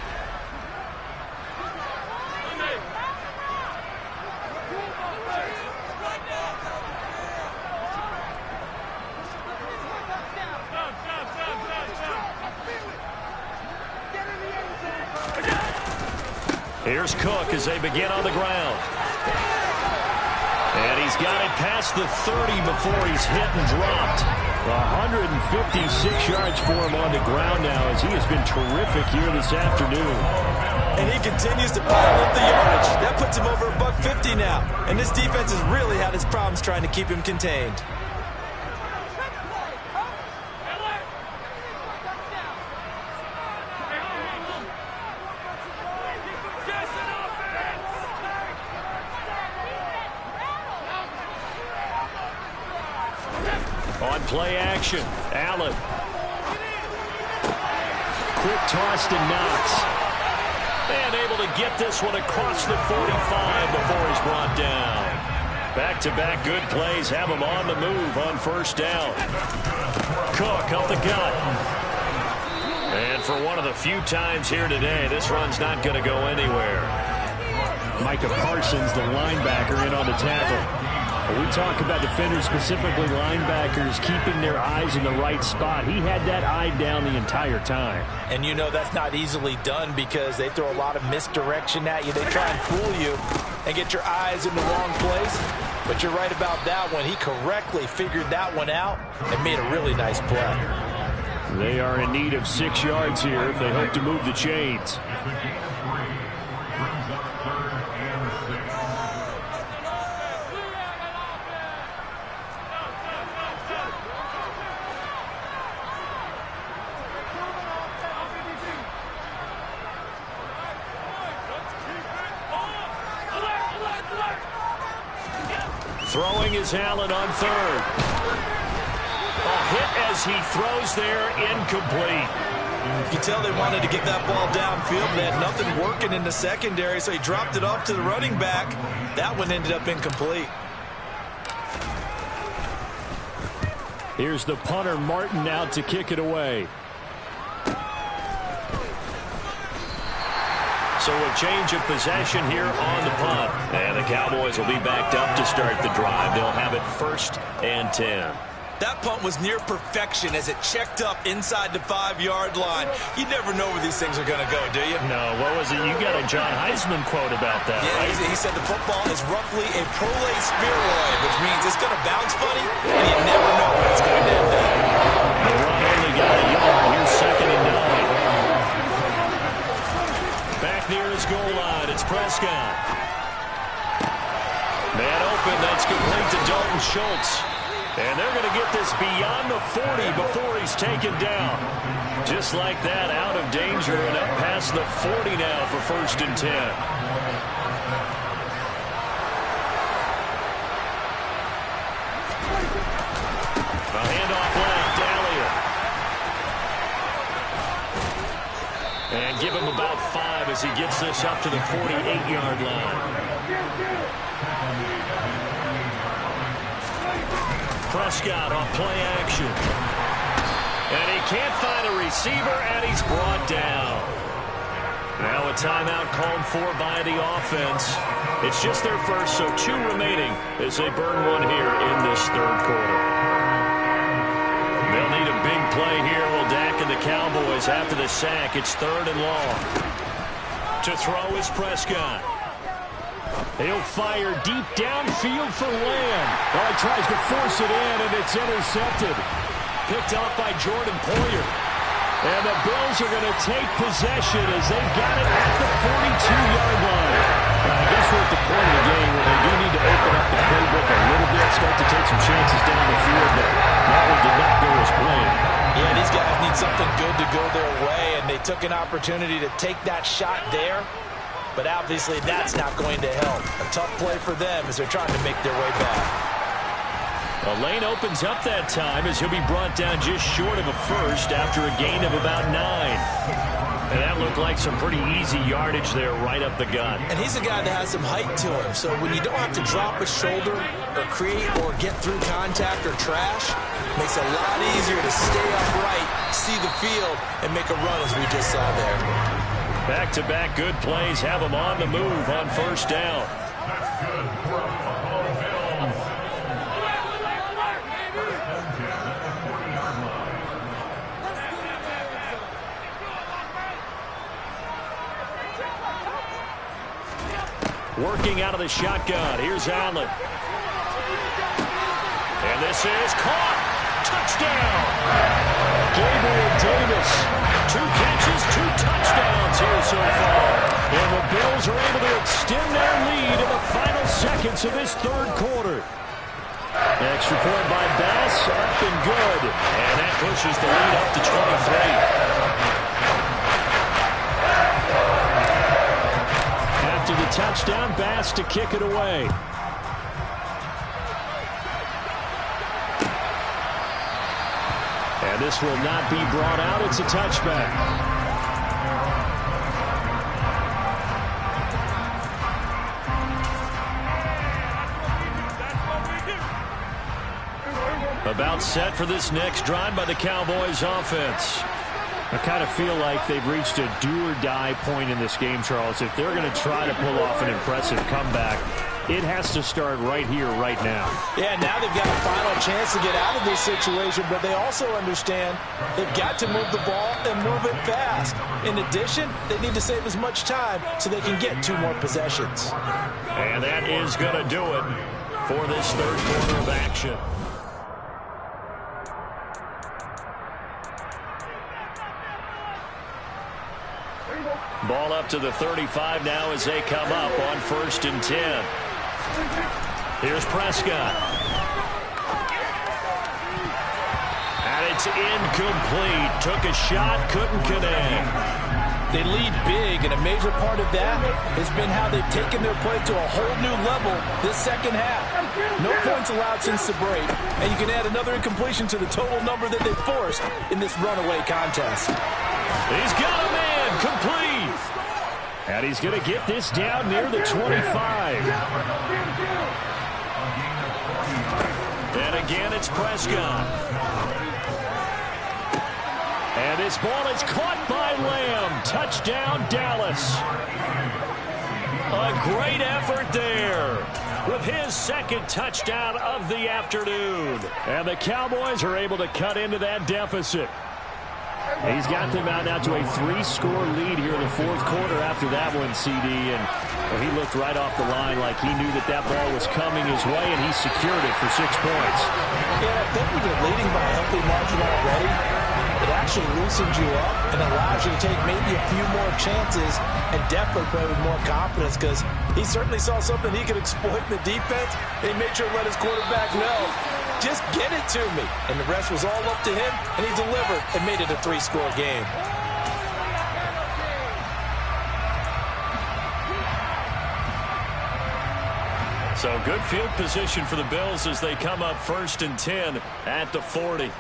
Here's Cook as they begin on the ground. And he's got it past the 30 before he's hit and dropped. 156 yards for him on the ground now as he has been terrific here this afternoon. And he continues to pile up the yardage. That puts him over $150 now. And this defense has really had its problems trying to keep him contained. On play action, Allen. Quick toss to Knox. And able to get this one across the 45 before he's brought down. Back-to-back good plays have him on the move on first down. Cook up the gut. And for one of the few times here today, this run's not going to go anywhere. Micah Parsons, the linebacker, in on the tackle. When we talk about defenders, specifically linebackers, keeping their eyes in the right spot. He had that eye down the entire time. And you know that's not easily done because they throw a lot of misdirection at you. They try and fool you and get your eyes in the wrong place. But you're right about that one. He correctly figured that one out and made a really nice play. They are in need of 6 yards here if they hope to move the chains. Throwing is Allen on third. A hit as he throws there, incomplete. You can tell they wanted to get that ball downfield. They had nothing working in the secondary, so he dropped it off to the running back. That one ended up incomplete. Here's the punter, Martin, out to kick it away. So a change of possession here on the punt. And the Cowboys will be backed up to start the drive. They'll have it 1st and 10. That punt was near perfection as it checked up inside the 5-yard line. You never know where these things are going to go, do you? No, what was it? You got a John Heisman quote about that, yeah, right? He said the football is roughly a prolate spheroid, which means it's going to bounce funny, and you never know where it's going to end up. The run only got a yard. Here's 2nd and 9. Back near his goal line, it's Prescott. Man open, that's complete to Dalton Schultz. And they're going to get this beyond the 40 before he's taken down. Just like that, out of danger and up past the 40 now for 1st and 10. A handoff left, Elliott. And give him about 5 as he gets this up to the 48-yard line. Prescott on play action. And he can't find a receiver, and he's brought down. Now a timeout called for by the offense. It's just their first, so 2 remaining as they burn one here in this 3rd quarter. They'll need a big play here. Will Dak and the Cowboys after the sack. It's 3rd and long. To throw is Prescott. He'll fire deep downfield for Lamb. Well, he tries to force it in, and it's intercepted. Picked off by Jordan Poyer. And the Bills are going to take possession as they've got it at the 42-yard line. I guess we're at the point of the game where they do need to open up the playbook a little bit, start to take some chances down the field, but that one did not go as planned. Yeah, these guys need something good to go their way, and they took an opportunity to take that shot there. But obviously that's not going to help. A tough play for them as they're trying to make their way back. A lane opens up that time as he'll be brought down just short of a first after a gain of about 9. And that looked like some pretty easy yardage there right up the gut. And he's a guy that has some height to him. So when you don't have to drop a shoulder or create or get through contact or trash, it makes it a lot easier to stay upright, see the field, and make a run as we just saw there. Back-to-back good plays have them on the move on 1st down. Working out of the shotgun. Here's Allen. And this is caught. Touchdown. Gabriel Davis. 2 catches, 2 touchdowns here so far. And the Bills are able to extend their lead in the final seconds of this 3rd quarter. Extra point by Bass, up and good. And that pushes the lead up to 23. After the touchdown, Bass to kick it away. And this will not be brought out. It's a touchback. About set for this next drive by the Cowboys offense. I kind of feel like they've reached a do-or-die point in this game, Charles. If they're going to try to pull off an impressive comeback, It has to start right here, right now. Yeah, now they've got a final chance to get out of this situation, but they also understand they've got to move the ball and move it fast. In addition, they need to save as much time so they can get 2 more possessions. And that is going to do it for this third quarter of action. Ball up to the 35 now as they come up on 1st and 10. Here's Prescott. And it's incomplete. Took a shot, couldn't connect. They lead big, and a major part of that has been how they've taken their play to a whole new level this second half. No points allowed since the break, and you can add another incompletion to the total number that they forced in this runaway contest. He's got a man, complete. And he's going to get this down near the 25. And again, it's Prescott. And this ball is caught by Lamb. Touchdown, Dallas. A great effort there with his second touchdown of the afternoon. And the Cowboys are able to cut into that deficit. He's got them out now to a 3-score lead here in the 4th quarter after that one, CD. And he looked right off the line like he knew that that ball was coming his way, and he secured it for 6 points. Yeah, I think when you're leading by a healthy margin already, it actually loosens you up and allows you to take maybe a few more chances and definitely play with more confidence, because he certainly saw something he could exploit in the defense, and he made sure to let his quarterback know, just get it to me. And the rest was all up to him, and he delivered and made it a 3-score game. So good field position for the Bills as they come up 1st and 10 at the 40.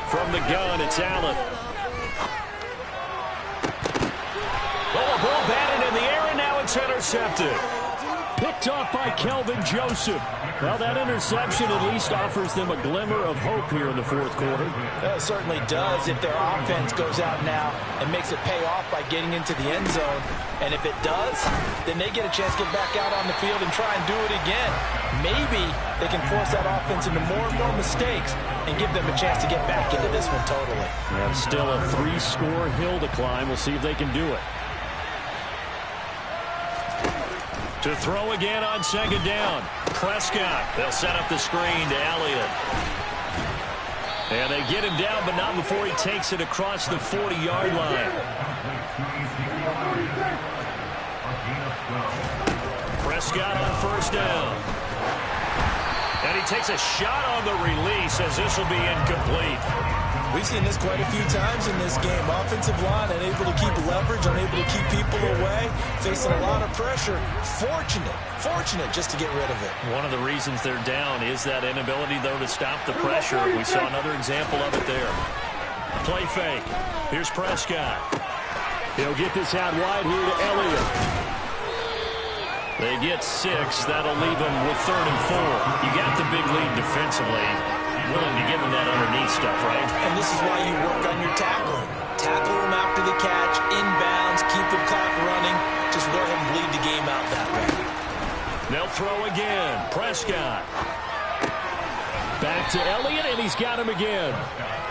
From the gun, it's Allen. Oh, a ball batted in the air, and now it's intercepted. Picked off by Kelvin Joseph. Well, that interception at least offers them a glimmer of hope here in the 4th quarter. It certainly does if their offense goes out now and makes it pay off by getting into the end zone. And if it does, then they get a chance to get back out on the field and try and do it again. Maybe they can force that offense into more and more mistakes and give them a chance to get back into this one totally. And still a 3-score hill to climb. We'll see if they can do it. To throw again on 2nd down. Prescott. They'll set up the screen to Elliott. And they get him down, but not before he takes it across the 40-yard line. Prescott on 1st down. And he takes a shot on the release as this will be incomplete. We've seen this quite a few times in this game. Offensive line unable to keep leverage, unable to keep people away, facing a lot of pressure. Fortunate just to get rid of it. One of the reasons they're down is that inability, though, to stop the pressure. We saw another example of it there. Play fake. Here's Prescott. He'll get this out wide here to Elliott. They get 6. That'll leave them with 3rd and 4. You got the big lead defensively. Willing to give him that underneath stuff, right? And this is why you work on your tackling. Tackle him after the catch, inbounds, keep the clock running. Just go ahead and bleed the game out that way. They'll throw again. Prescott. Back to Elliott, and he's got him again.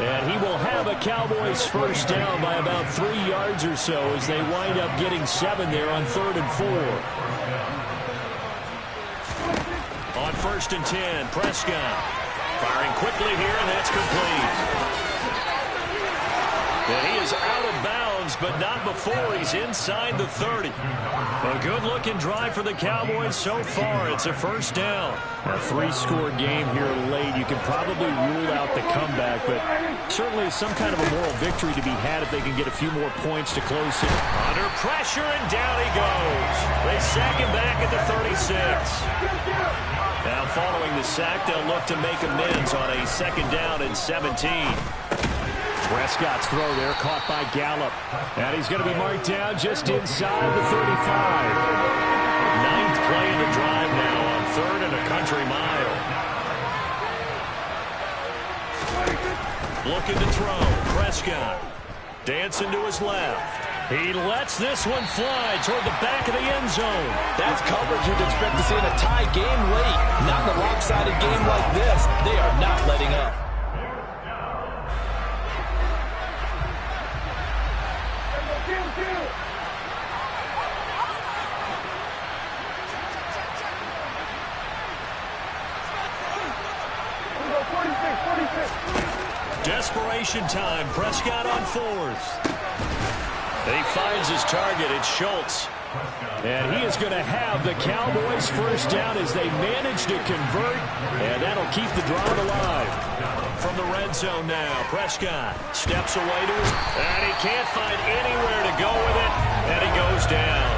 And he will have a Cowboys 1st down by about 3 yards or so as they wind up getting 7 there on 3rd and 4. On 1st and 10, Prescott. Firing quickly here, and that's complete. And he is out of bounds, but not before he's inside the 30. A good-looking drive for the Cowboys so far. It's a 1st down. A 3-score game here late. You can probably rule out the comeback, but certainly some kind of a moral victory to be had if they can get a few more points to close it. Under pressure, and down he goes. They sack him back at the 36. Now following the sack, they'll look to make amends on a 2nd down and 17. Prescott's throw there caught by Gallup. And he's going to be marked down just inside the 35. 9th play of the drive now on 3rd and a country mile. Looking to throw. Prescott dancing to his left. He lets this one fly toward the back of the end zone. That's coverage you'd expect to see in a tie game late. Not in a lopsided game like this. They are not letting up. Desperation time. Prescott on fourth. He finds his target. It's Schultz. And he is going to have the Cowboys first down as they manage to convert. And that'll keep the drive alive. From the red zone now, Prescott steps away to his, and he can't find anywhere to go with it. And he goes down.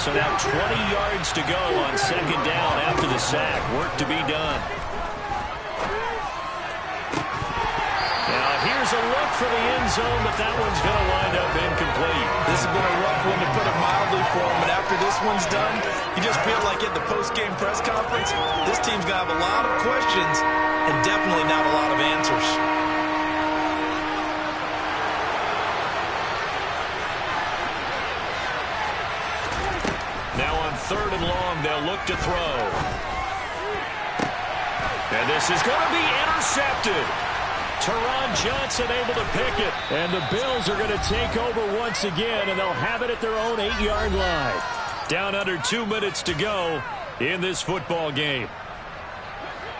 So now 20 yards to go on second down after the sack. Work to be done. Here's a look for the end zone, but that one's going to wind up incomplete. This has been a rough one to put it mildly for him, but after this one's done, you just feel like at the post-game press conference, this team's going to have a lot of questions and definitely not a lot of answers. Now on third and long, they'll look to throw. And this is going to be intercepted. Teron Johnson able to pick it. And the Bills are going to take over once again, and they'll have it at their own 8-yard line. Down under 2 minutes to go in this football game.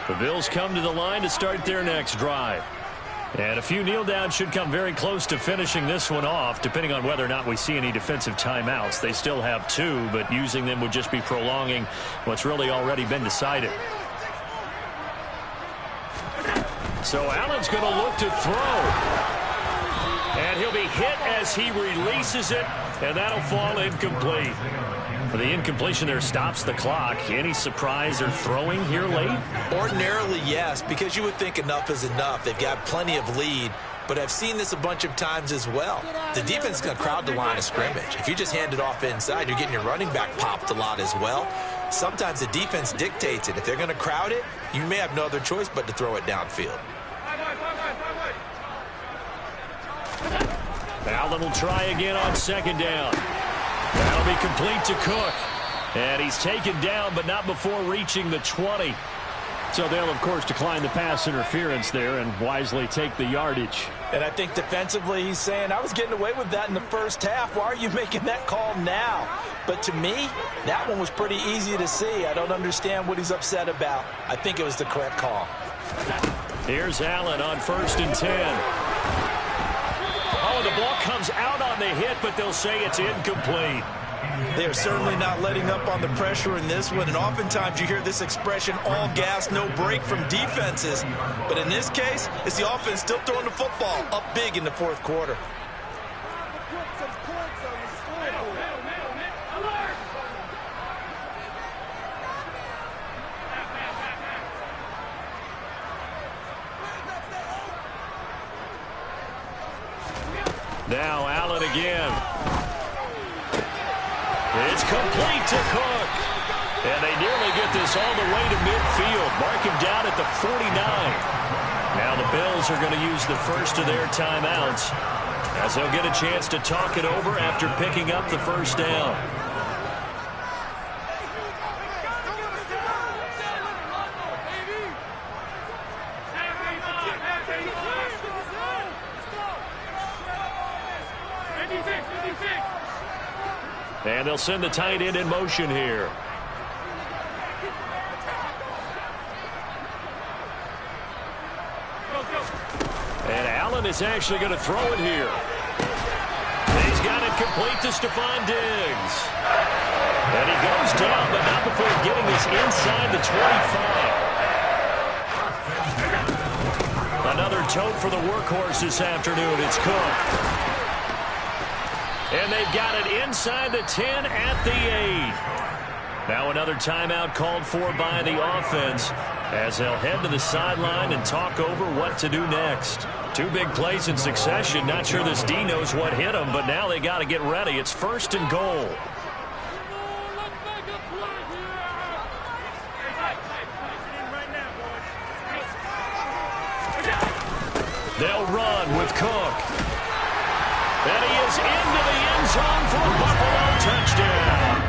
The Bills come to the line to start their next drive. And a few kneel downs should come very close to finishing this one off, depending on whether or not we see any defensive timeouts. They still have 2, but using them would just be prolonging what's really already been decided. So Allen's going to look to throw. And he'll be hit as he releases it, and that'll fall incomplete. The incompletion there stops the clock. Any surprise they're throwing here late? Ordinarily, yes, because you would think enough is enough. They've got plenty of lead, but I've seen this a bunch of times as well. The defense is going to crowd the line of scrimmage. If you just hand it off inside, you're getting your running back popped a lot as well. Sometimes the defense dictates it. If they're going to crowd it, you may have no other choice but to throw it downfield. Allen will try again on second down. That'll be complete to Cook. And he's taken down, but not before reaching the 20. So they'll, of course, decline the pass interference there and wisely take the yardage. And I think defensively he's saying, I was getting away with that in the first half. Why are you making that call now? But to me, that one was pretty easy to see. I don't understand what he's upset about. I think it was the correct call. Here's Allen on 1st and 10. Oh, the ball comes out on the hit, but they'll say it's incomplete. They are certainly not letting up on the pressure in this one, and oftentimes you hear this expression, all gas, no break from defenses. But in this case, it's the offense still throwing the football up big in the fourth quarter. Now Allen again. It's complete to Cook. And they nearly get this all the way to midfield. Mark him down at the 49. Now the Bills are going to use the first of their timeouts as they'll get a chance to talk it over after picking up the first down. And they'll send the tight end in motion here. And Allen is actually going to throw it here. He's got it complete to Stephon Diggs. And he goes down, but not before getting this inside the 25. Another tote for the workhorse this afternoon. It's Cook. And they've got it inside the 10 at the 8. Now another timeout called for by the offense as they'll head to the sideline and talk over what to do next. 2 big plays in succession. Not sure this D knows what hit them, but now they got to get ready. It's 1st and goal. They'll run with Cook. And he is into the end zone for a Buffalo touchdown.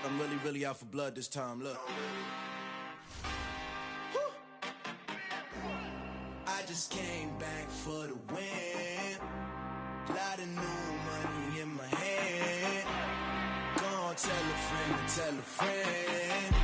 I'm really out for blood this time, look. I just came back for the win. Lot of new money in my hand. Gonna tell a friend.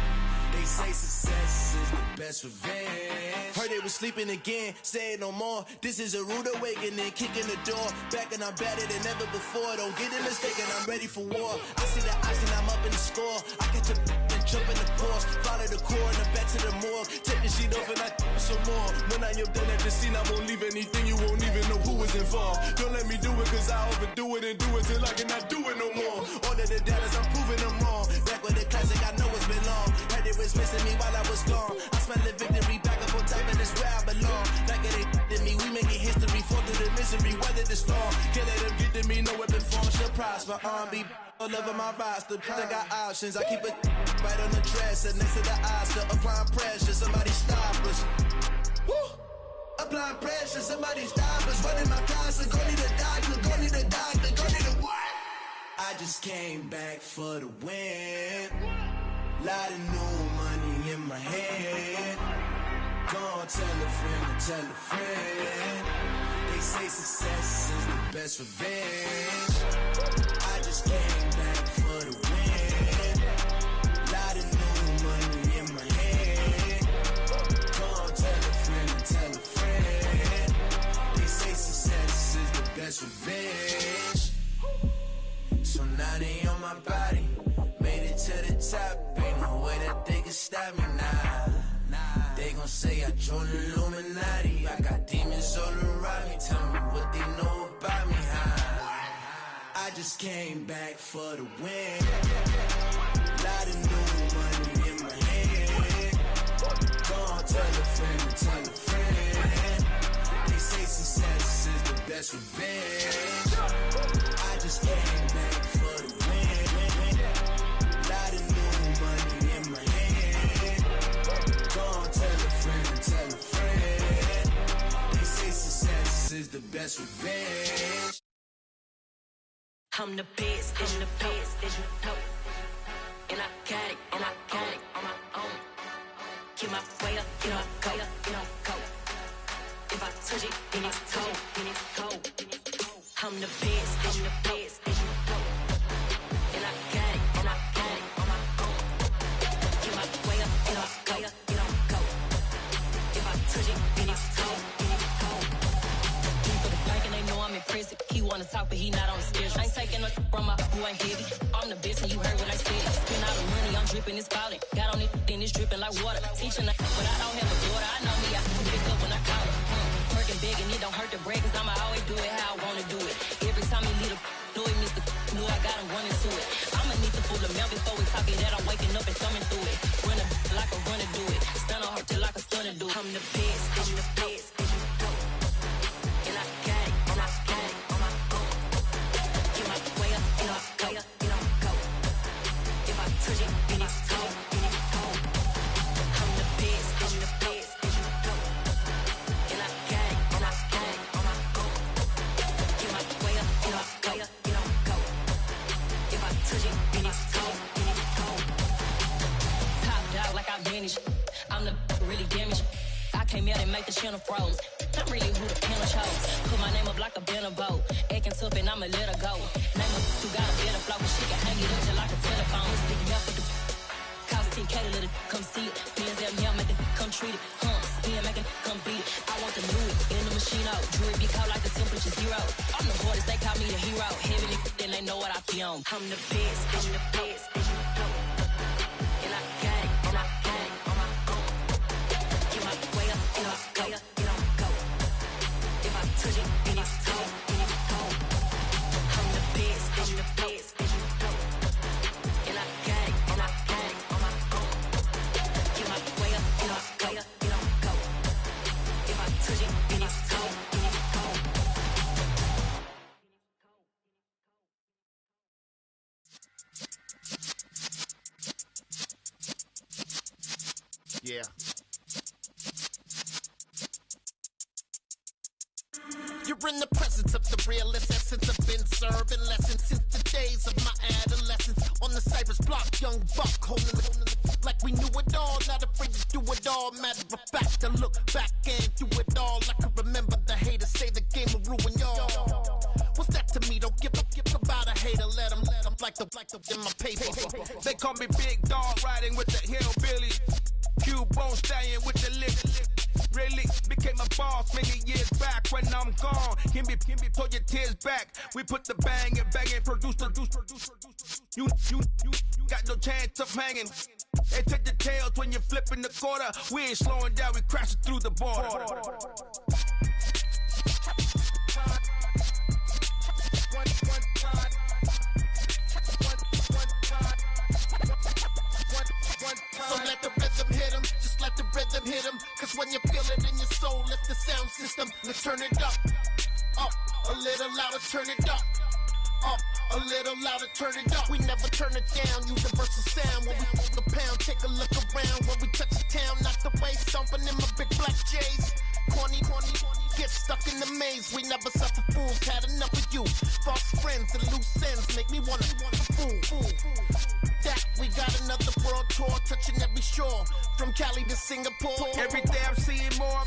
They say success is the best revenge. Heard they was sleeping again, say it no more. This is a rude awakening, kicking the door. Back and I'm better than ever before. Don't get it mistaken, I'm ready for war. I see the option, I'm up in the score. I catch a and jump in the course. Follow the core and the back to the morgue. Take the sheet off and I some more. When I am done at the scene, I won't leave anything. You won't even know who was involved. Don't let me do it, cause I overdo it and do it till I cannot do it no more. All of the doubters, I'm proving them wrong. Back with the classic, I know it's been long. Heard it was missing me while I was gone. I smell the victory back up on top, and it's where I belong. Like it ain't to me, we making history. Fall through the misery, weather the storm. Can't let them get to me, no weapon form shall prosper. R&B all over my roster. I got options, I keep it right on the dresser. Next to the Oscar, applying pressure. Somebody stop us. Woo! Applying pressure, somebody stop us. Running my closet, go need a doctor, go need a doctor, go need a what? I just came back for the win. Lot of new money in my hand. Gonna tell a friend. They say success is the best revenge. I just came back for the win. Lot of new money in my hand. Gonna tell a friend. They say success is the best revenge. So now they on my body. Made it to the top, ain't no way that they can stop me now. They gon' say I joined the Illuminati. I got demons all around me. Tell me what they know about me, huh? I just came back for the win. Lot of new money in my hand. Gonna tell a friend. They say success is the best revenge. I just came back for the win. Lot of new money in my hand. Gonna tell a friend. They say success is the best revenge. I'm the best, and you know. And I got it on my own. Get my way up, you know, go. If I touch it, then it's cold. I'm the best, and you know. And I got it on my own. Get my way up, you know, go. If I touch it, then it's cold. He for the bank and they know I'm impressive. He wanna talk, but he not on the schedule. I ain't taking no from my who ain't heavy. I'm the best and you heard what I said. Spend all the money, I'm dripping, it's falling. Got on it, then it's dripping like water. Teaching her, but I don't have a daughter. I know me, I can pick up when I call her. Working big and it don't hurt the break, cause I'ma always do it how I wanna do it. Every time he lead a know he missed the know I got him running to it. I'ma need the full amount before we talk it that I'm waking up and thumbing through it. Run a like a runner do it. Stun on her till like a stunner do it. I'm the best, I'm the best. And I got it on my own. Get my way up, you know, go. If I touch it, then it's cold. I'm the best, I'm the best. And I got it on my own. Get my way up, you know, go. If I touch it, then it's cold. Top dog like I've been Spanish. I'm the really damaged. I came out and make the channel froze. I'm really who the panel chose. Put my name up like a banner boat. Acting tough and I'ma let her go. Name her who got a better flow. She can hang it up just like a telephone. Sticking up with the cost 10K to let it come see it. Hands down here, make it come treat it. Spin, make it come beat it. I want the Louis in the machine out. Jewelry be caught like the temperature zero. I'm the hardest, they call me the hero. Heavy then they know what I be on. I'm the best, I'm the best. And I got it, and I got it on my own. Get my way up, and I go, and I go. If I touch it, then it's cold, then it's cold. I'm the best, I'm the best. And I got it, and I got it on my own. Get my way up, and I go, and I go. If I touch it, then it's cold, then it's cold. Yeah. You're in the presence of the realest essence. I've been serving lessons since the days of my adolescence. On the Cypress block, young buck holding the like we knew it all. Not afraid to do it all. Matter of fact, to look back and do it all. I can remember the haters say the game will ruin y'all. What's that to me? Don't give about a hater. Let them like the in my paper. They call me Big Dog, riding with the hillbilly. Cubone staying with the lip. Really became a boss many years back. When I'm gone, can be pull your tears back. We put the bang and produce. You got no chance of hanging. They take the tails when you're flipping the quarter. We ain't slowing down, we crashing through the border. So let the rhythm hit 'em, just let the rhythm hit 'em. Cause when you feel it in your soul, lift the sound system. Let's turn it up, a little louder, turn it up, a little louder, turn it up. We never turn it down, universal sound. When we move the pound, take a look around. When we touch the town, knock the way, stomping in my big black J's. Corny, get stuck in the maze. We never suffer fools, had enough of you. False friends and loose ends make me wanna fool. That we got another world tour, touching every shore, from Cali to Singapore. Every day I'm seeing more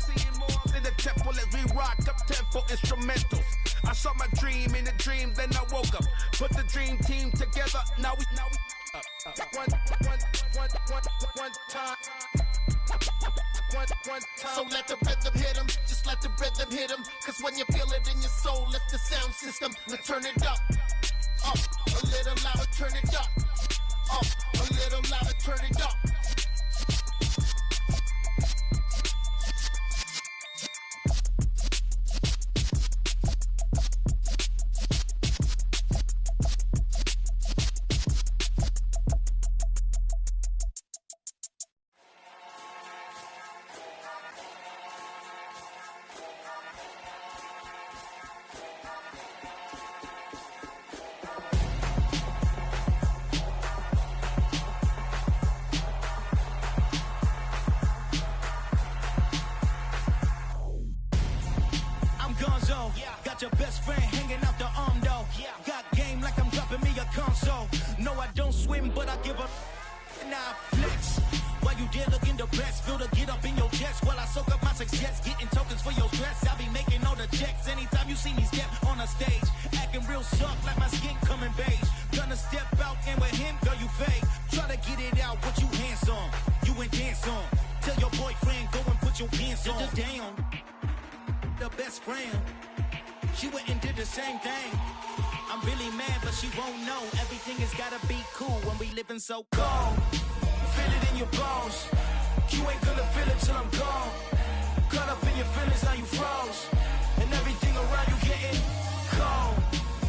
in the temple as we rock up tempo instrumentals. I saw my dream in a dream, then I woke up. Put the dream team together, now we one time. So let the rhythm hit 'em, just let the rhythm hit 'em. Cause when you feel it in your soul, lift the sound system. Let's turn it up, a little louder, turn it up, a little louder, turn it up. Got your best friend hanging out the arm though. Got game like I'm dropping me a console. No, I don't swim, but I give up. Now flex. While you there looking the best, feel the get up in your chest. While I soak up my success, getting tokens for your stress. I be making all the checks anytime you see me step on a stage. Acting real soft like my skin coming beige. Gonna step out and with him, girl, you fake. Try to get it out, but you handsome. You ain't dance on. Tell your boyfriend, go and put your pants on. Down. The best friend. She went and did the same thing. I'm really mad, but she won't know. Everything has gotta be cool when we living so cold. Feel it in your bones. You ain't gonna feel it till I'm gone. Caught up in your feelings, now you froze. And everything around you getting cold.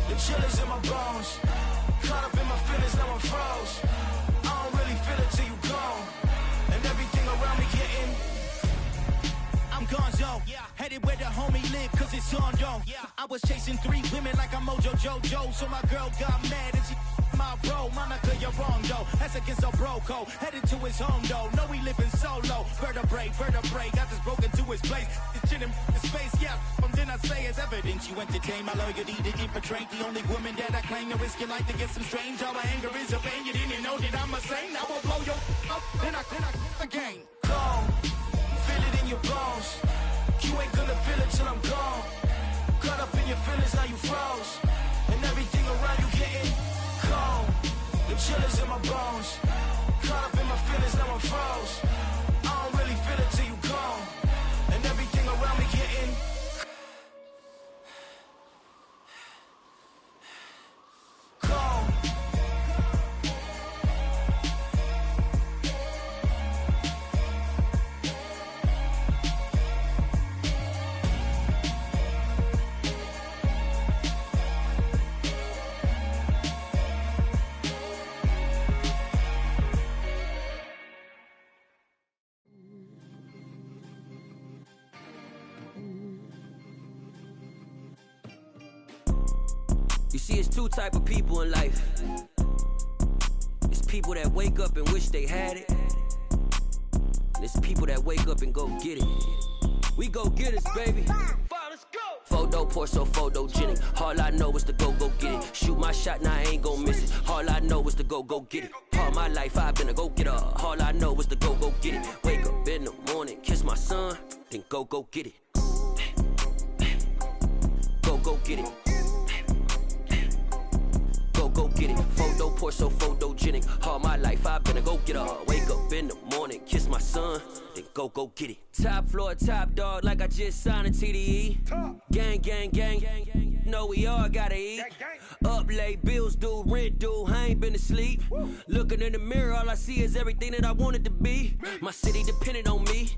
The chill is in my bones. Caught up in my feelings, now I'm froze. I don't really feel it till you gone. And everything around me getting I'm gonzo, headed where the homie live, cause it's on, yo. I was chasing 3 women like I'm Mojo Jojo, so my girl got mad and she my bro. Monica, you're wrong, though. That's against a bro code. Headed to his home, though. No, he living solo. Vertebrae, got this broken to his place. It's chin in his face, yeah. From then I say it's evidence you entertain my loyalty to infiltrate. The only woman that I claim to risk your life to get some strange. All my anger is a pain. You didn't know that I'm a saint. I will blow your up, then I again. You see, it's two type of people in life. It's people that wake up and wish they had it. And it's people that wake up and go get it. We go get it, baby. Photo pour so photogenic. All I know is to go get it. Shoot my shot, now I ain't gon' miss it. All I know is to go get it. All my life I've been a go-getter. All I know is to go get it. Wake up in the morning, kiss my son, then go get it. Go get it. Go get it. Photo pour so photogenic. All my life I've been a go-getter. Wake up in the morning, kiss my son, then go get it. Top floor, top dog, like I just signed a TDE. Gang, gang, gang, gang. Know we all gotta eat. Up late, bills due, rent due, I ain't been asleep. Looking in the mirror, all I see is everything that I wanted to be. My city depended on me,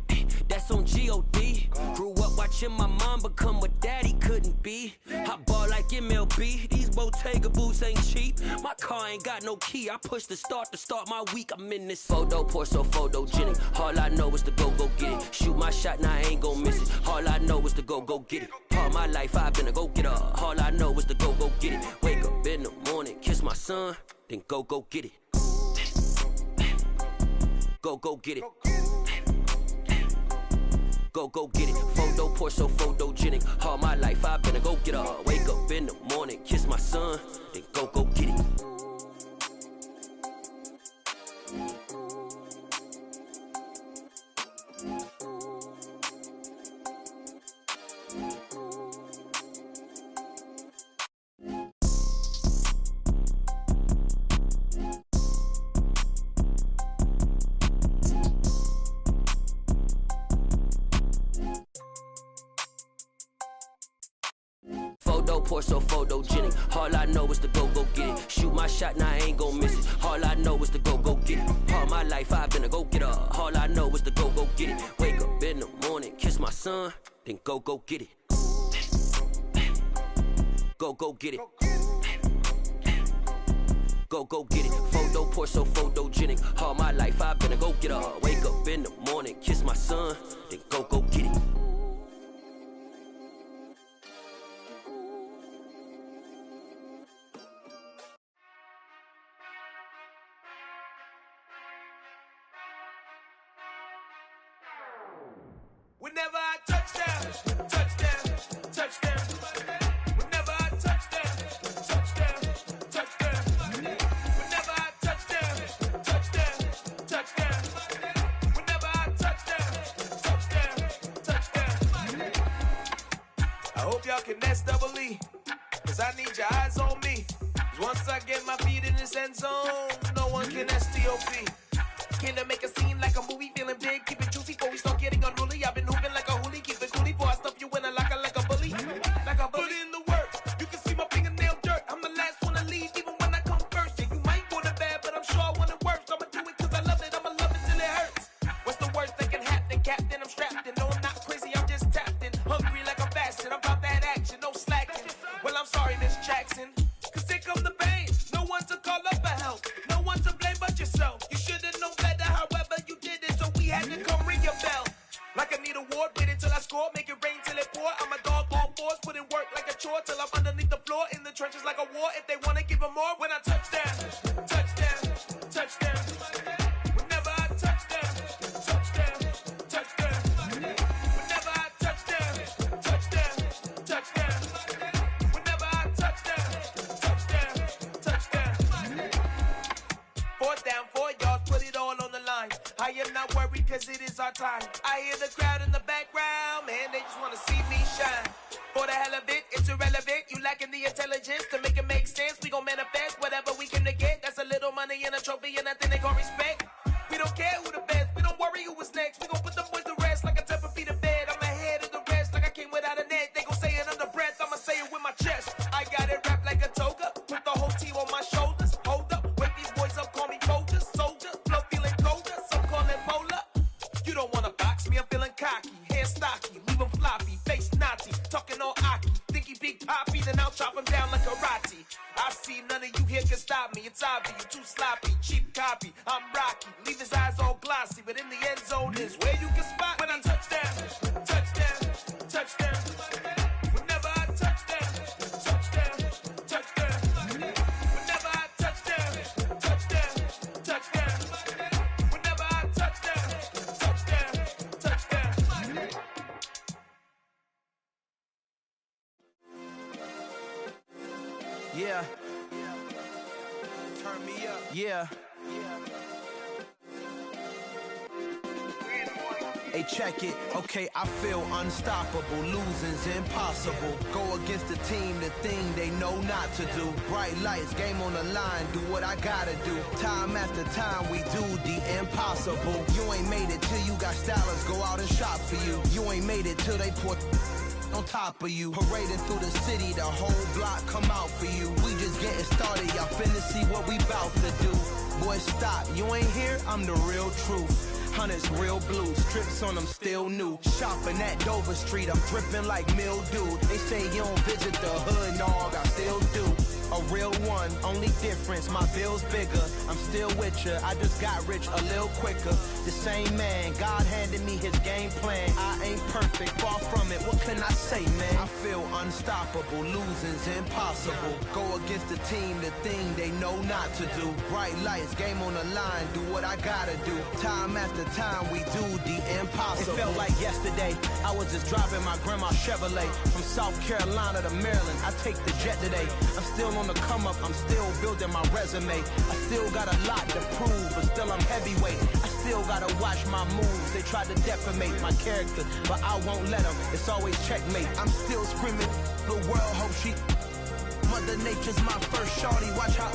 that's on G.O.D. Grew up watching my mom become what daddy couldn't be. I ball like MLB, these Bottega boots ain't cheap. My car ain't got no key, I push the start to start my week. I'm in this photo pour so photogenic. All I know is to go get it. Shoot my shot, now I ain't gon' miss it. All I know is to go get it. All my life I've been a go-getter. All I know is to go get it. Wake up in the morning, kiss my son, then go get it. Go get it. Go get it. Photo pour so photogenic. All my life I've been a go-getter. Wake up in the morning, kiss my son, then go get it. Photo pour so photogenic. All I know is to go get it. Shoot my shot, now I ain't gon' miss it. All I know is to go get it. All my life I've been a go-getter. All I know is to go get it. Wake up in the morning, kiss my son, then go get it. Go get it. Go get it. Photo pour so photogenic. All my life I've been a go-getter. Wake up in the morning, kiss my son, then go get it. Whenever I touchdown, touchdown, touchdown. Whenever I touchdown, touchdown, touchdown. Whenever I touchdown, touchdown, touchdown. Whenever I touchdown, touchdown, touchdown. I hope y'all can S-double-E, cause I need your eyes on me. Cause once I get my feet in this end zone, no one can S-T-O-P. Can I make a scene like a movie, feeling big, keep it juicy before we start getting unruly. I've been hooping like a hoolie, keep it coolie before I stuff you in a locker like a bully. Like a bully. Put in the work, you can see my fingernail dirt. I'm the last one to leave, even when I come first. Yeah, you might want it bad, but I'm sure I want it worse. I'ma do it cause I love it, I'ma love it till it hurts. What's the worst that can happen, Captain? I'm strapped in, no I'm not crazy, I'm just tapped in. Hungry like I'm fasting, I'm about that action, no slacking. Well, I'm sorry, Miss Jackson, cause here come the pain. No one to call up for help, no one to blame but yourself. You should've known better, however you did it, so we had to come ring your bell. Like I need a ward, wait until I score, make it rain till it pour. I'm a dog, all fours, put in work like a chore till I'm underneath the floor, in the trenches like a war. If they wanna give them more, when I touchdown, touchdown, touchdown. Whenever I touchdown, touchdown, touchdown. Whenever I touchdown, touchdown, touchdown. Whenever I touchdown, touchdown, touchdown. Fourth down, 4 yards, put it all on the line. I am not worried cause it is our time. I hear the crowd in the background, man, they just wanna see me shine. For the hell of it, it's irrelevant. You lacking the intelligence to make it make sense. We gon' manifest whatever we came to get. That's a little money and a trophy and nothing they call respect. We don't care who the best, we don't worry who was next. We gon' put the boys to rest like a type of feet of bed. I'm ahead of the rest like I came without a net. They gon' say it under breath, I'ma say it with my chest. I got it wrapped like a toga, put the whole team on my shoulders. Hold up, wake these boys up, call me soldier, soldier. Flow feeling colder, some call it polar. You don't wanna box me, I'm feeling cocky. Hair stocky, leave him floppy, face naughty. Talking all aki, think he big poppy, then I'll chop him down like karate. I see none of you here can stop me. It's obvious, you too sloppy, cheap copy. I'm Rocky, leave his eyes all glossy, but in the end zone is where you can spot when I touchdown, touchdown, touchdown. Whenever I touchdown, touchdown, touchdown. Yeah. Turn me up. Yeah. Hey, check it. Okay, I feel unstoppable. Losing's impossible. Go against the team, the thing they know not to do. Bright lights, game on the line, do what I gotta do. Time after time, we do the impossible. You ain't made it till you got stylists go out and shop for you. You ain't made it till they put on top of you. Parading through the city, the whole block come out for you. We just getting started, y'all finna see what we bout to do. Boy, stop, you ain't here, I'm the real truth. Hunters, real blues, strips on them still new. Shopping at Dover Street, I'm dripping like mildew. They say you don't visit the hood, dog, I still do. A real one, only difference, my bill's bigger. I'm still with ya, I just got rich a little quicker. The same man, God handed me his game plan. I ain't perfect, far from it, what can I say, man? I feel unstoppable, losing's impossible. Go against the team, the thing they know not to do. Bright lights, game on the line, do what I gotta do. Time after time, we do the impossible. It felt like yesterday, I was just driving my grandma's Chevrolet. From South Carolina to Maryland, I take the jet today. I'm still on the come up, I'm still building my resume. I still got a lot to prove, but still I'm heavyweight. I still gotta watch my moves. They tried to defamate my character, but I won't let them. It's always checkmate. I'm still screaming, the world hope she. Mother Nature's my first shorty, watch how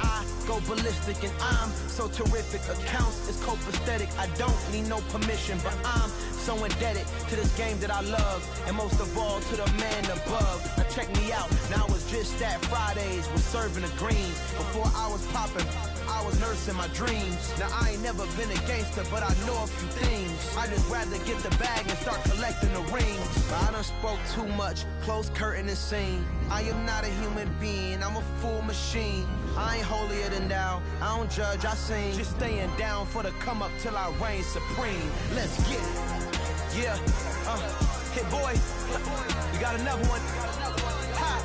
I go ballistic, and I'm so terrific. Accounts is copacetic, I don't need no permission, but I'm so indebted to this game that I love, and most of all to the man above. Now check me out, now it's just that Fridays was serving the greens. Before I was popping, I was nursing my dreams. Now I ain't never been a gangster, but I know a few things. I just rather get the bag and start collecting the rings. But I done spoke too much, close curtain and scene. I am not a human being, I'm a full machine. I ain't holier than thou, I don't judge, I sing. Just staying down for the come up till I reign supreme. Let's get it. Yeah, hit boy, we got another one. Ha.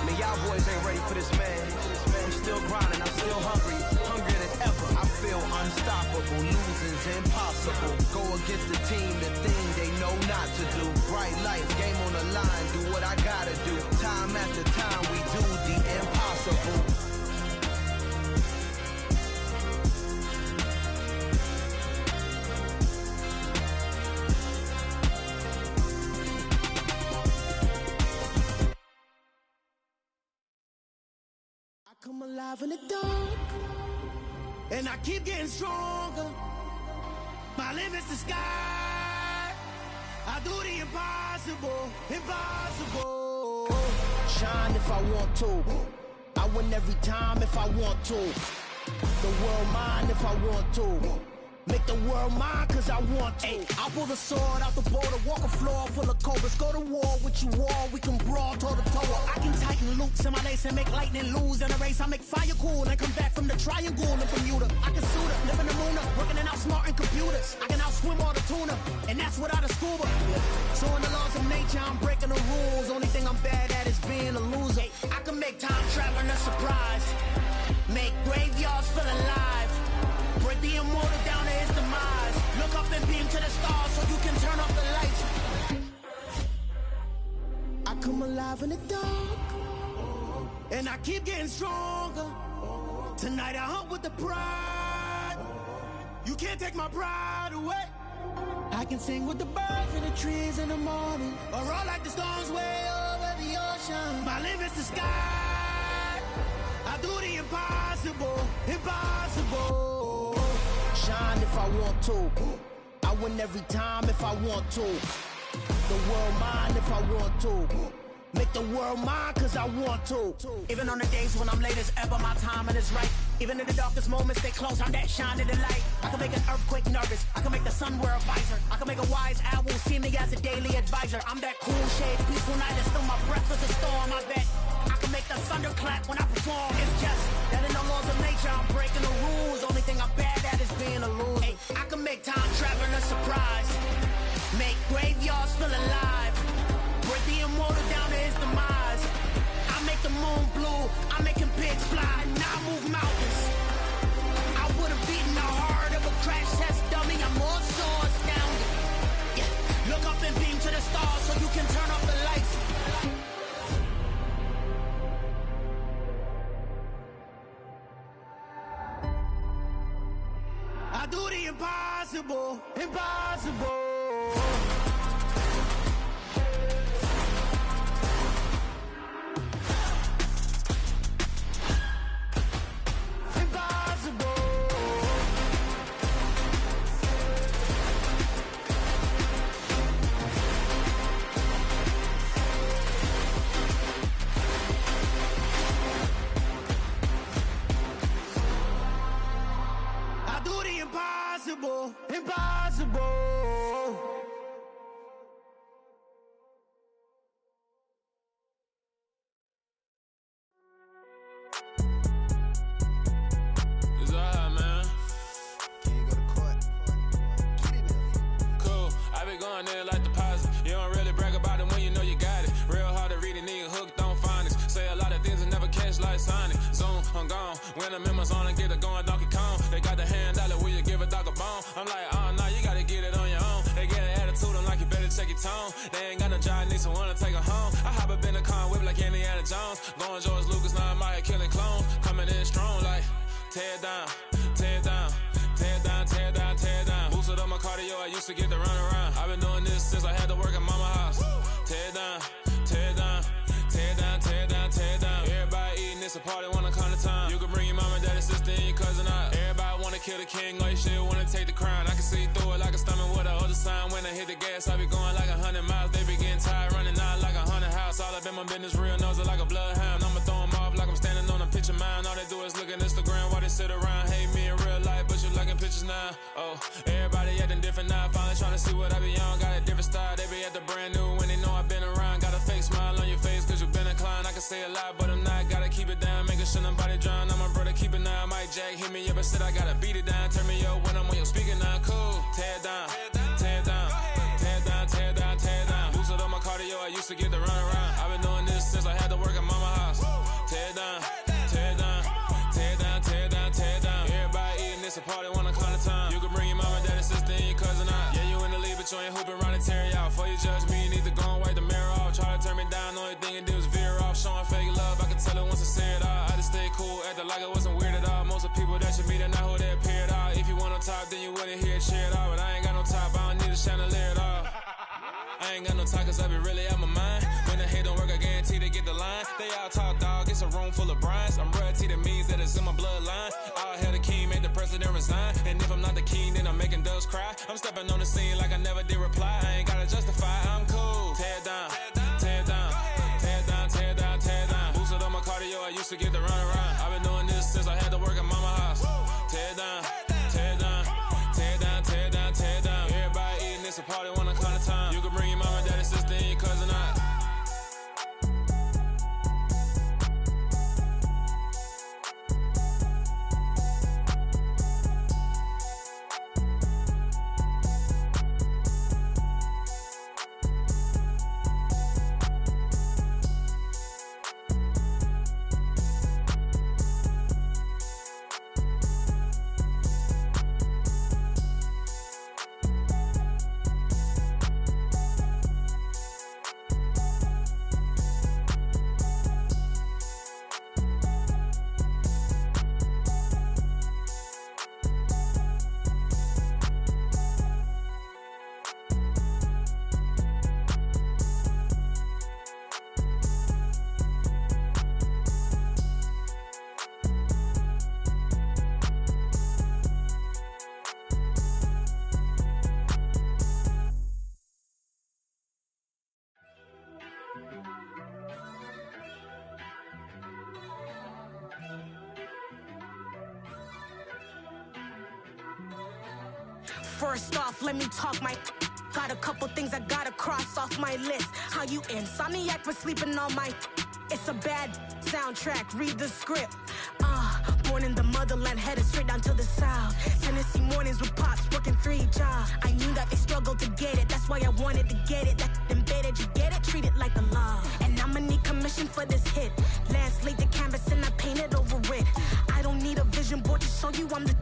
Man, y'all boys ain't ready for this, man. I'm still grinding, I'm still hungry, hungrier than ever. I feel unstoppable, losing's impossible. Go against the team, the thing they know not to do. Bright lights, game on the line, do what I gotta do. Time after time, we do the impossible. Come alive in the dark, and I keep getting stronger. My limit's the sky. I do the impossible, impossible. Shine if I want to. I win every time if I want to. The world mine if I want to. Make the world mine cause I want to. Ay, I'll pull the sword out the border, walk a floor full of cobras. Go to war with you all, we can brawl toe to toe. I can tighten loops in my lace and make lightning lose in a race. I make fire cool and come back from the triangle in Bermuda. I can suit up, live in the moon up, working and outsmarting computers. I can outswim all the tuna, and that's without a scuba. So in the laws of nature, I'm breaking the rules. Only thing I'm bad at is being a loser. I can make time traveling a surprise, make graveyards feel alive. Break the immortal down to his demise. Look up and beam to the stars so you can turn off the lights. I come alive in the dark, and I keep getting stronger. Tonight I hunt with the pride. You can't take my pride away. I can sing with the birds and the trees in the morning, or roll like the storms way over the ocean. My limit's the sky. I do the impossible, impossible. Shine if I want to. I win every time if I want to. The world mine if I want to. Make the world mine cause I want to. Even on the days when I'm late as ever, my timing is right. Even in the darkest moments, stay close, I'm that shining the light. I can make an earthquake nervous, I can make the sun wear a visor. I can make a wise owl see me as a daily advisor. I'm that cool shade, peaceful night, and still my breath is a storm, I bet. I can make the thunder clap when I perform. It's just that in the laws of nature, I'm breaking the rules. Only thing I'm bad at is being a loser. Hey, I can make time traveling a surprise, make graveyards feel alive. Break the immortal down to his demise. I make the moon blue, I'm making pigs fly, now I move mountains. I would've beaten the heart of a crash test dummy, I'm more so astounded. Yeah. Look up and beam to the stars so you can turn off the lights. I do the impossible, impossible. Impossible, impossible. It's alright, man. Can you go to court? Get it now. Cool, I be going there like deposit. You don't really brag about it when you know you got it. Real hard to read a nigga hooked on phonics. Say a lot of things and never catch like Sonic. Zoom, I'm gone. When I'm in my zone, I get it going Donkey Kong. They got the hand dollar, will you give a dog a bone? I'm like, oh no, you gotta get it on your own. They get an attitude, I'm like, you better check your tone. They ain't got no job, need someone to take her home. I hop up in the car, whip like Indiana Jones. Going George Lucas, now I'm out here killing clones. Coming in strong like, tear down, tear down, tear down, tear down, tear down. Boosted up my cardio, I used to get to run around. I've been doing this since I had to work at mama house. Tear down, tear down, tear down, tear down, tear down. Everybody eating, it's a party, wanna come to time. You can bring your mama, daddy, sister, and your cousin out. Everybody wanna kill the king, or you shit wanna take the crown. I can see through it like a stomach with a other sign. When I hit the gas, I be going like 100 miles. They be getting tired, running out like 100 house. All up in my business, real nose it like a bloodhound. I'ma throw 'em off like I'm standing on a picture mound. All they do is look at Instagram while they sit around. Hate me in real life, but you liking pictures now. Oh, everybody acting different now. Finally trying to see what I be on. Got a different style, they be at the brand new when they know I've been around. Got a fake smile on your face, cause you been inclined. I can say a lot, but I'm not. Gotta keep it down, making sure nobody drown. I'm my brother, keep it now. Mike Jack hit me up and said I gotta beat it down. Turn me up when I'm on your speaker now. Cool, tear down, tear down, tear down, tear down, tear down. Boosted up my cardio, I used to get to run around. I've been doing this since I had to work at mama house. Tear down, tear down, tear down, tear down, tear down. Everybody eating, it's a party, wanna come to time. You can bring your mama, daddy, sister, and your cousin out. Yeah, you in the league, but you ain't hooping around and tear you out. Before you judge me, you need to go and wipe the mirror off. Try to turn me down, only thing you do is veer off. Showing fake love, I can tell it once I say it all. I just stay cool, acting like it wasn't weird at all. Most of the people that you meet are not who they appear at all. If you want on top, then you wouldn't hear it cheer at all. But I ain't got no top, I don't need a chandelier at all. I ain't got no talk, cause I be really out my mind. When the hate don't work, I guarantee they get the line. They all talk, dog, it's a room full of brines. I'm royalty, that means that it's in my bloodline. All hell the king, made the president resign. And if I'm not the king, then I'm making doves cry. I'm stepping on the scene like I never did reply. I ain't gotta justify, I'm cool. Tear down, tear down, tear down, tear down, tear down. Boosted up my cardio, I used to get to run around. I've been doing this since I had to work at mama house. Tear down, tear down, tear down, tear down, tear down. Everybody eating, it's a party, wanna come to time. You can bring your mama, daddy, sister, and your cousin out. First off, let me talk my. Got a couple things I gotta cross off my list. How you insomniac for sleeping on my. It's a bad soundtrack, read the script. Born in the motherland, headed straight down to the south. Tennessee mornings with pops, working 3 jobs. I knew that they struggled to get it, that's why I wanted to get it. That embedded, you get it, treat it like a law. And I'ma need commission for this hit. Last laid the canvas and I painted over it. I don't need a vision board to show you I'm the.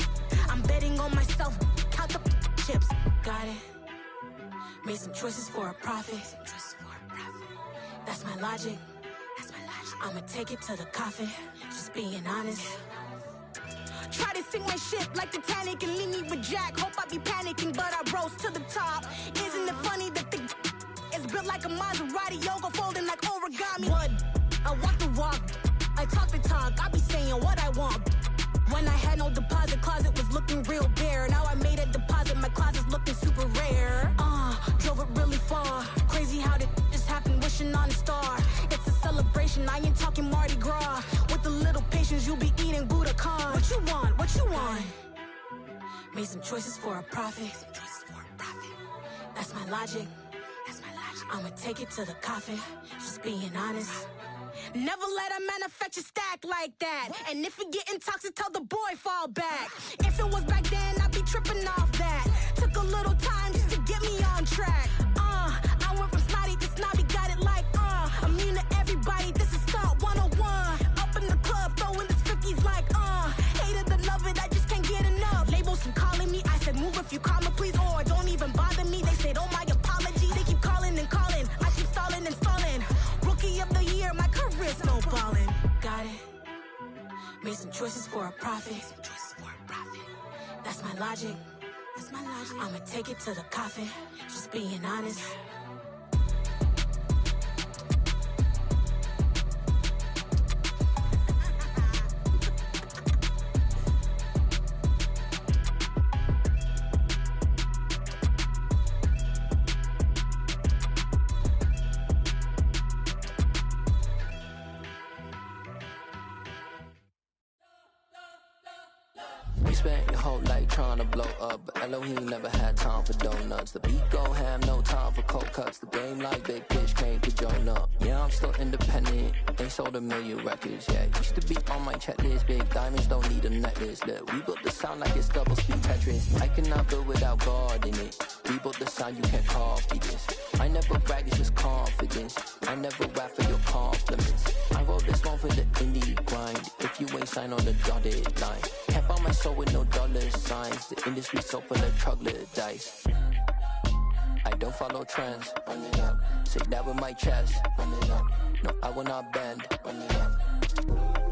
I'm betting on myself, count the chips. Got it. Made some choices for a profit. That's my logic. I'ma take it to the coffin. Just being honest. Try to sink my ship like Titanic and leave me with Jack. Maserati, yoga folding like origami. What? I walk the walk, I talk the talk, I be saying what I want. When I had no deposit, closet was looking real bare. Now I made a deposit, my closet's looking super rare. Drove it really far. Crazy how did this happen, wishing on a star. It's a celebration, I ain't talking Mardi Gras. With a little patience, you'll be eating Budokan. What you want? What you want? Made some choices for a profit. That's my logic. I'ma take it to the coffin. Just being honest. Never let a manufacture stack like that. And if it getting toxic, tell the boy fall back. If it was back then, I'd be tripping off that. Took a little time just to get me on track. I went from snotty to snobby, got it like immune to everybody, this is stunt 101. Up in the club, throwing this 50s like hate it or love it, I just can't get enough. Labels from calling me, I said move if you call me please, or don't even bother me. They said oh my apologies, they keep calling and calling. I keep stalling and stalling. Rookie of the year, my career's snowballing. Got it. Made some choices for a profit. That's my logic. I'ma take it to the coffin. Just being honest. You spent your whole life trying to blow up, but Elohim never had time for donuts. The beat go ham, no time for cold cuts. The game like Big Pitch came to Jonah. Yeah, I'm still independent, ain't sold 1 million records. Yeah, used to be on my checklist. Big diamonds don't need a necklace. Look, we built the sound like it's double speed Tetris. I cannot build without God in it. We built the sound, you can't copy this. I never brag, it's just confidence. I never rap for your compliments. I wrote this one for the indie grind. If you ain't signed on the dotted line, can't buy my soul with no dollar signs. The industry so full of troglodytes. I don't follow trends. Run it up. Say that with my chest. Run it up. No, I will not bend. Run it up.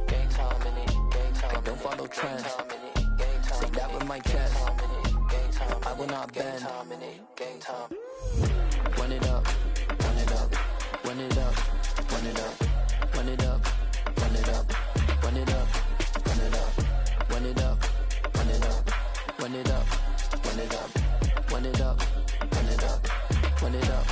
Gang time in it. Gang time. I don't follow trends. Say that with my chest. No, I will not bend. Gang time. Run it up. Run it up. Run it up. Run it up. Run it up. Run it up. Run it up. Run it up. Run it up. Run it up. Run it up. Run it up. Run it up. Run it up. Run it up.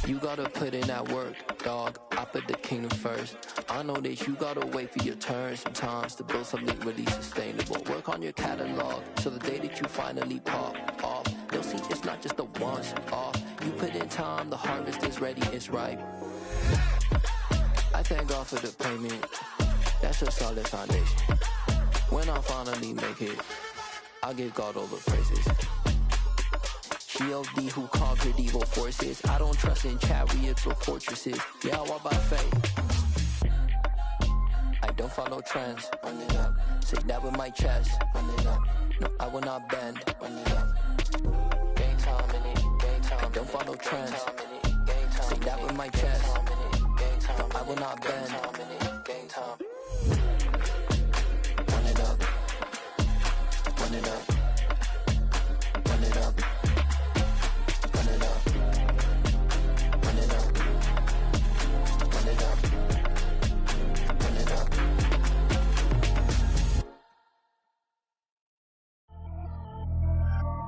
You gotta put in that work, dog. I put the kingdom first. I know that you gotta wait for your turn sometimes to build something really sustainable. Work on your catalog so the day that you finally pop off, they'll see it's not just a once off. You put in time, the harvest is ready, it's ripe. I thank God for the payment. That's a solid foundation. When I finally make it, I'll give God all the praises. G.O.D. who conquered evil forces. I don't trust in chariots or fortresses. Yeah, I walk by faith. I don't follow trends. Run it up. Say that with my chest. Run it up. No, I will not bend. Run it up. Gang time in it. Gang time. I don't follow trends. Say that with my chest. No, I will not bend. Gang time. Run it up. Run it up. Run it up. Run it up. Run it up. Run it up. Run it up.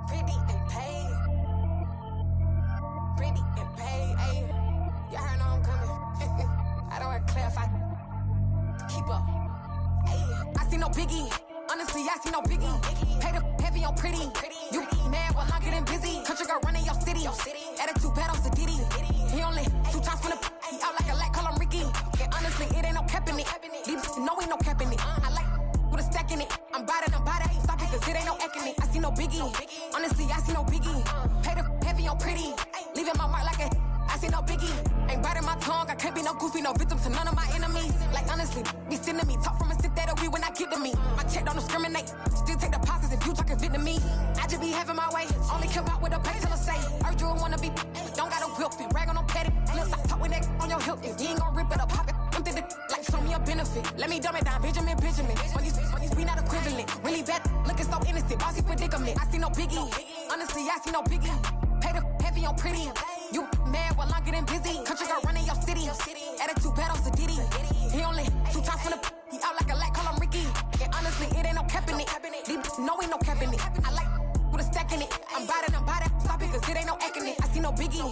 Pretty and paid. Pretty and paid. Ayy. Y'all heard I'm coming. I don't want to clarify. Keep up. Ayy. I see no biggie. Honestly, I see no biggie. Pay the heavy on pretty. You mad while I'm getting busy. Country girl running your city. Attitude bad on Sadiddy. He only 2 times from the he out like a light, call him Ricky. And honestly, it ain't no cap in it. These know ain't no cap in it. I like with a stack in it. I'm bad, stop it, cause it ain't no eck in it. I see no biggie. Honestly, I see no biggie. Pay the heavy on pretty. Leaving my mark like a I see no biggie. Ain't biting my tongue, I can't be no goofy, no victim to none of my enemies. Like honestly, be sending me talk from a sit that'll be when I get to me. My check don't discriminate, still take deposits if you talking Vietnamese. I just be having my way, only come out with a pay till I say. Urge you wanna be, don't got no whip, rag on no petty. Look, I talk with that on your hip, if you ain't gon' rip it up, pop it. I'm thinking like show me a benefit. Let me dumb it down, Benjamin. All these be not equivalent. Really bad, looking so innocent, bossy predicament. I see no biggie, honestly, I see no biggie. Pay the heavy heavy on pretty. You mad while I'm getting busy. Country girl running your city. Attitude bad on Diddy. He only 2 times from the he out like a light, call him Ricky. And honestly, it ain't no cap in it. These know ain't no cap in it. I like with a stack in it. I'm bad. Stop it, cause it ain't no acting it. I see no biggie.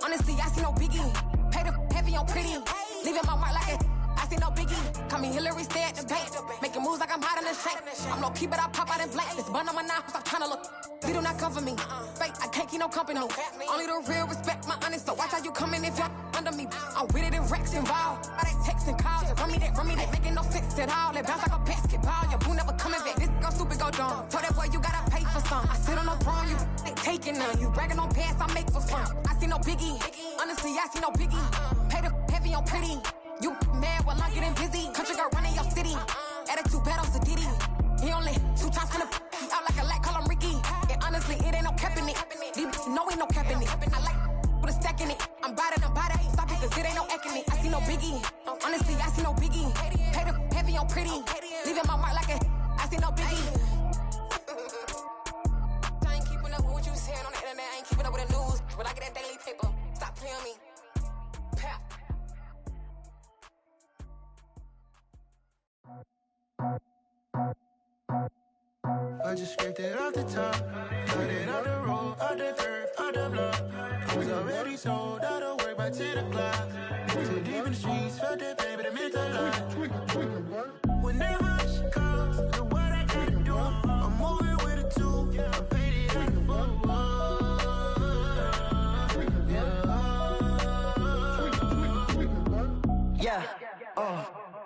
Honestly, I see no biggie. Pay the heavy on pretty. Leaving my mark like it. I see no biggie. Call me Hillary, stay at the bank. Making moves like I'm hot in the shank. I'm low key, but I pop out in blank. This bun on my knife, stop trying to look. They do not cover me. Fake, I can't keep no company. Only the real respect my honest. So watch how you coming if you're under me. I'm with it and Rex involved. I they text and calls. Just run me that. Making no sense at all. They bounce like a basketball. Your boo never coming back. This go stupid, go dumb. Told that boy you gotta pay for some. I sit on no throne, you ain't taking none. You bragging on pants, I make for fun. I see no biggie. Honestly, I see no biggie. Pay the heavy on pretty. You mad while I'm getting busy. Country girl running your city. Attitude bad on Diddy. He only 2 times from the he out like a light, call him Ricky. And honestly, it ain't no cap in it. These know ain't no cap in it. I like with a stack in it. I'm bad. Stop it, cause it ain't no acting it. I see no biggie. Honestly, I see no biggie. Pay the heavy on pretty. Leaving my mark like a I see no biggie. I ain't keeping up with what you saying on the internet. I ain't keeping up with the news. When I get that daily paper, stop playing me. Pap. I just scraped it off the top, cut it out the road, out the dirt, out the block. I was already sold out of work by 10 o'clock. Too deep in the streets, felt that baby, that meant a lot. Whenever she calls, the what I gotta do, I'm moving with a 2. I paid it out the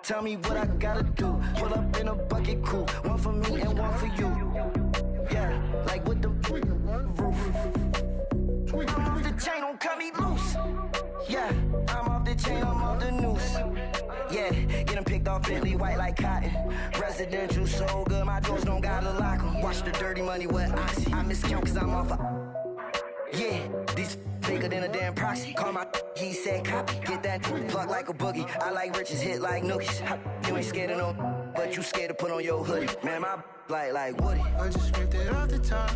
tell me what I gotta do. Pull up in a bucket crew, one for me and one for you. Yeah, like with the roof. I'm off the chain, don't cut me loose. Yeah, I'm off the chain, I'm off the noose. Yeah, getting picked off Bentley white like cotton. Residential so good, my doors don't gotta lock 'em. Watch the dirty money with oxy. I miscount cause I'm off yeah, these bigger than a damn proxy. Call my he said copy. Get that plug like a boogie. I like riches, hit like nookies. You ain't scared of no, but you scared to put on your hoodie. Man, my like Woody. I just scraped it off the top,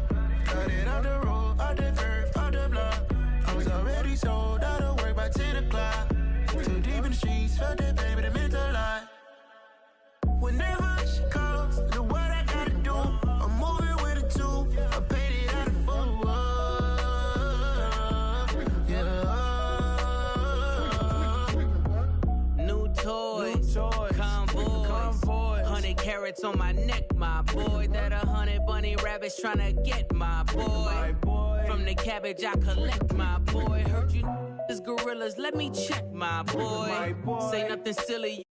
cut it out the road, out the dirt, out the block. I was already sold out of work by 10 o'clock. Too deep in the streets, felt that baby, that meant a lot. Whenever she calls, the what I gotta do, I'm moving with a 2. I paid it out of full. Convoy, 100 carats on my neck, my boy. That 100 bunny rabbits tryna get my boy. From the cabbage I collect, my boy. Heard you is gorillas, let me check, my boy. Say nothing silly.